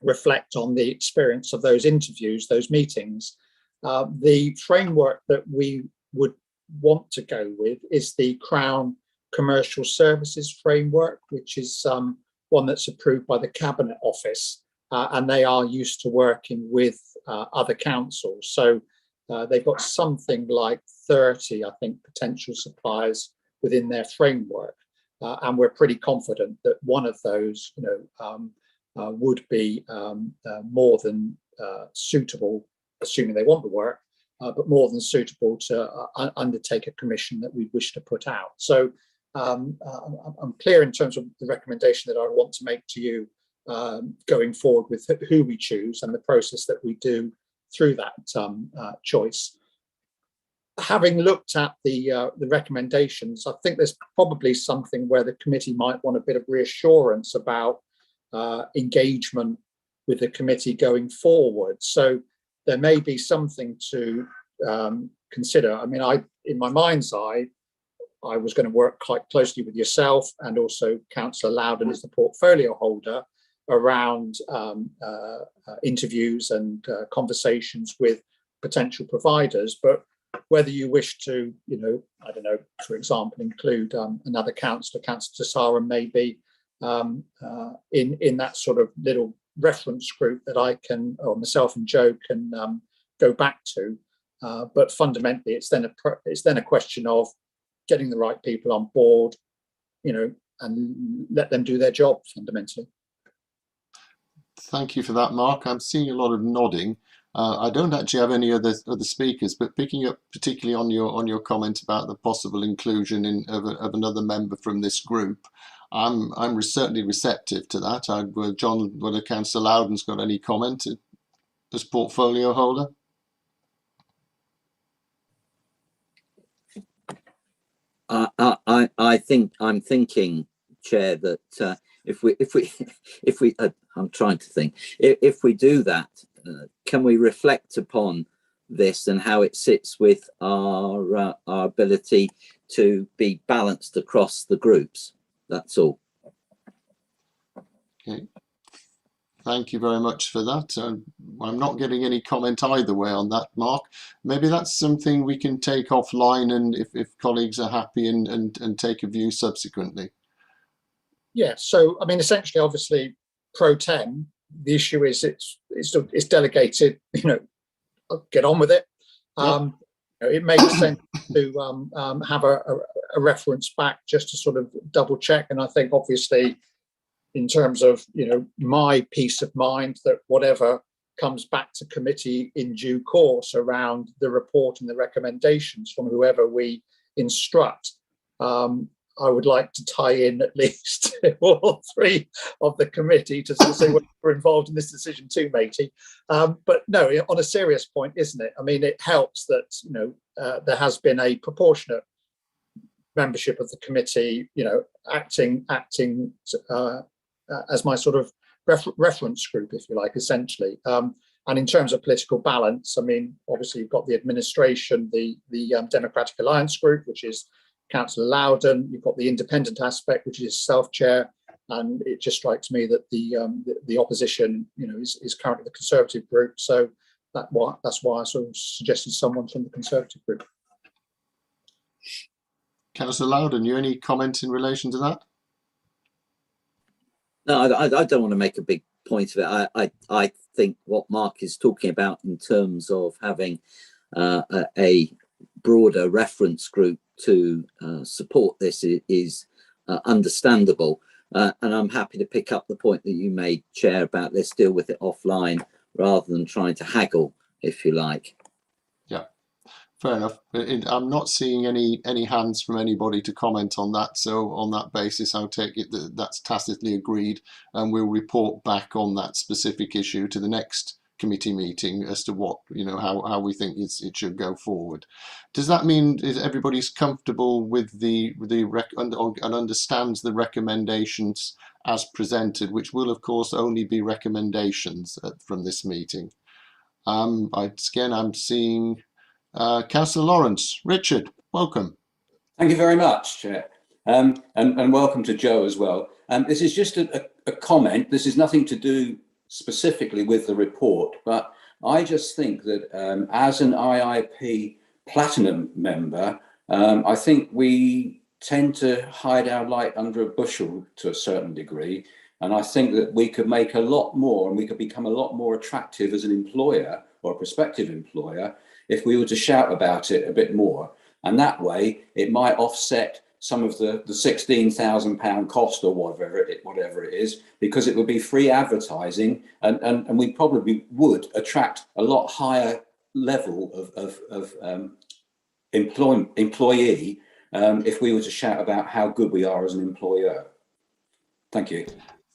reflect on the experience of those interviews, those meetings, the framework that we would want to go with is the Crown Commercial Services Framework, which is one that's approved by the Cabinet Office. And they are used to working with other councils. So they've got something like 30, I think, potential suppliers within their framework. And we're pretty confident that one of those, would be more than suitable, assuming they want the work, but more than suitable to undertake a commission that we wish to put out. So I'm clear in terms of the recommendation that I want to make to you going forward with who we choose and the process that we do through that choice. Having looked at the recommendations, I think there's probably something where the committee might want a bit of reassurance about engagement with the committee going forward. So there may be something to consider. I mean, in my mind's eye, I was going to work quite closely with yourself and also Councillor Loudon as the portfolio holder around interviews and conversations with potential providers, but whether you wish to, I don't know, for example, include another councillor, Councillor Tassara, maybe in that sort of little reference group that I can, or myself and Joe can go back to. But fundamentally, it's then a question of getting the right people on board, and let them do their job fundamentally. Thank you for that, Mark. I'm seeing a lot of nodding. I don't actually have any other speakers, but picking up particularly on your comment about the possible inclusion of another member from this group, I'm certainly receptive to that. John, whether Councillor Loudon's got any comment as portfolio holder? I'm thinking, Chair, that if we I'm trying to think, if we do that, can we reflect upon this and how it sits with our ability to be balanced across the groups? That's all. Okay. Thank you very much for that. I'm not getting any comment either way on that, Mark. Maybe that's something we can take offline, and if colleagues are happy, and take a view subsequently. Yeah. So I mean, essentially, obviously, pro tem. The issue is it's delegated. You know, get on with it. It makes sense to have a reference back just to sort of double check. And I think obviously, in terms of, you know, my peace of mind that whatever comes back to committee in due course around the report and the recommendations from whoever we instruct, I would like to tie in at least all three of the committee to sort of say we're involved in this decision too, matey. But no, on a serious point, isn't it? I mean, it helps that, you know, there has been a proportionate membership of the committee, you know, acting as my sort of reference group, if you like, essentially. And in terms of political balance, I mean, obviously you've got the administration, the Democratic Alliance group, which is Councillor Loudon. You've got the independent aspect, which is self-chair, and it just strikes me that the opposition, you know, is currently the Conservative group. So that's why I sort of suggested someone from the Conservative group. Councillor Loudon, you any comment in relation to that? No, I don't want to make a big point of it. I think what Mark is talking about in terms of having a broader reference group to support this is understandable. And I'm happy to pick up the point that you made, Chair, about let's deal with it offline rather than trying to haggle, if you like. Yeah. Fair enough. I'm not seeing any hands from anybody to comment on that. So on that basis, I'll take it that that's tacitly agreed, and we'll report back on that specific issue to the next committee meeting as to what, you know, how we think it should go forward. Does that mean is everybody's comfortable with and understands the recommendations as presented, which will of course only be recommendations from this meeting? I'm seeing Councillor Lawrence. Richard, welcome. Thank you very much, Chair, and welcome to Joe as well. This is just a comment. This is nothing to do specifically with the report, but I just think that as an IIP Platinum member, I think we tend to hide our light under a bushel to a certain degree, and I think that we could make a lot more, and we could become a lot more attractive as an employer or a prospective employer if we were to shout about it a bit more. And that way it might offset some of the £16,000 cost or whatever it is, because it would be free advertising, and we probably would attract a lot higher level of employee if we were to shout about how good we are as an employer. Thank you.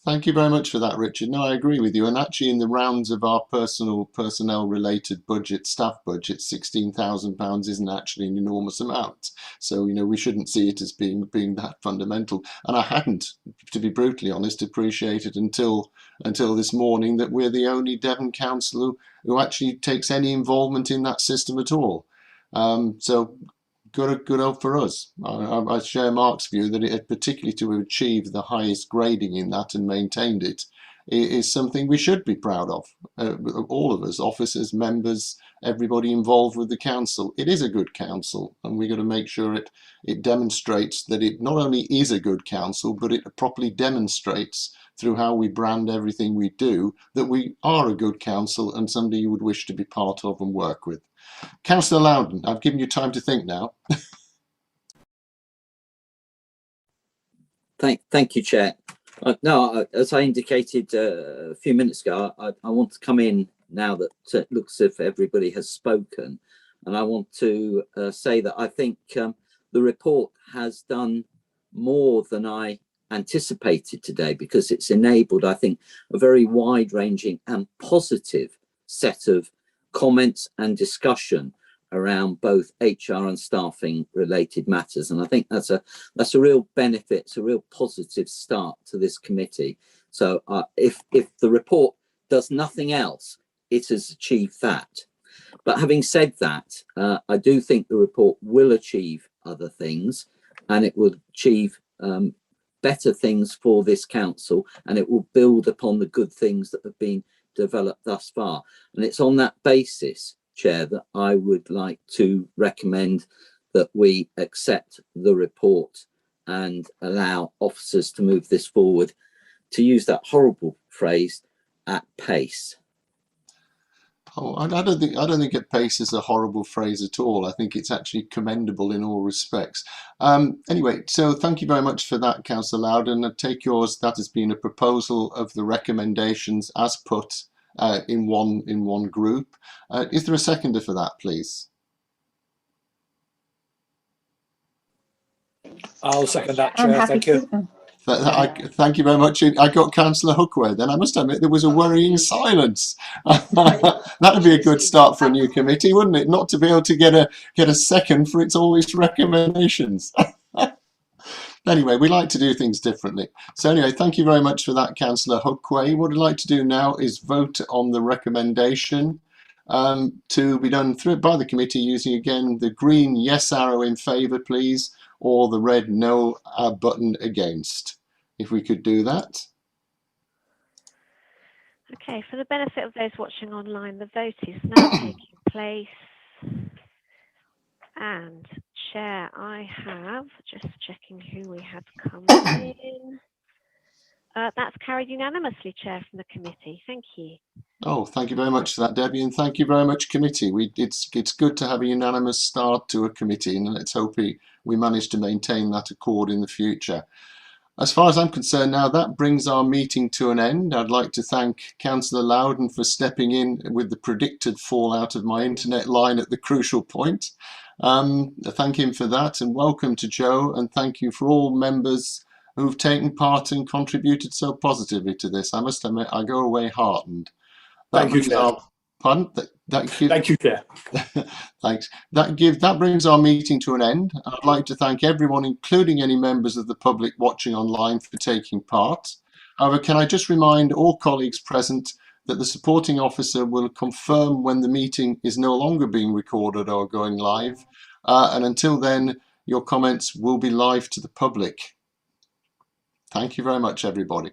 Thank you very much for that, Richard. No, I agree with you. And actually, in the rounds of our personnel-related budget, staff budget, £16,000 isn't actually an enormous amount. So, you know, we shouldn't see it as being that fundamental. And I hadn't, to be brutally honest, appreciated until this morning that we're the only Devon council who actually takes any involvement in that system at all. So. Good old for us. I share Mark's view that it, particularly to achieve the highest grading in that and maintained it, is something we should be proud of. All of us, officers, members, everybody involved with the council. It is a good council, and we've got to make sure it demonstrates that it not only is a good council, but it properly demonstrates through how we brand everything we do that we are a good council and somebody you would wish to be part of and work with. Councillor Loudon, I've given you time to think now. Thank you, Chair. No, as I indicated a few minutes ago, I want to come in now that it looks as if everybody has spoken, and I want to say that I think the report has done more than I anticipated today, because it's enabled, I think, a very wide-ranging and positive set of comments and discussion around both HR and staffing related matters, and I think that's a real benefit. It's a real positive start to this committee. So if the report does nothing else, it has achieved that. But having said that, I do think the report will achieve other things, and it will achieve better things for this council, and it will build upon the good things that have been developed thus far. And it's on that basis, Chair, that I would like to recommend that we accept the report and allow officers to move this forward, to use that horrible phrase, at pace. Oh, I don't think at pace is a horrible phrase at all. I think it's actually commendable in all respects. Anyway, so thank you very much for that, Councillor Loudon. I take yours, that has been a proposal of the recommendations as put in one group. Is there a seconder for that, please? I'll second that, Chair. Thank you. Thank you very much. I got Councillor Hookway. Then I must admit there was a worrying silence. That'd be a good start for a new committee, wouldn't it? Not to be able to get a second for all its recommendations. Anyway, we like to do things differently. So anyway, thank you very much for that, Councillor Hookway. What I'd like to do now is vote on the recommendation to be done by the committee using again the green yes arrow in favour, please, or the red no button against. If we could do that. Okay, for the benefit of those watching online, the vote is now taking place. And Chair, I have, just checking who we had come in. That's carried unanimously, Chair, from the committee. Thank you. Oh, thank you very much for that, Debbie, and thank you very much, committee. It's good to have a unanimous start to a committee, and let's hope we manage to maintain that accord in the future. As far as I'm concerned now, that brings our meeting to an end. I'd like to thank Councillor Loudon for stepping in with the predicted fallout of my internet line at the crucial point. Thank him for that, and welcome to Joe, and thank you for all members who've taken part and contributed so positively to this. I must admit, I go away heartened. Thank you, Chair. Pardon? Thank you, Chair. Thanks. That brings our meeting to an end. I'd like to thank everyone, including any members of the public watching online, for taking part. However, can I just remind all colleagues present that the supporting officer will confirm when the meeting is no longer being recorded or going live. And until then, your comments will be live to the public. Thank you very much, everybody.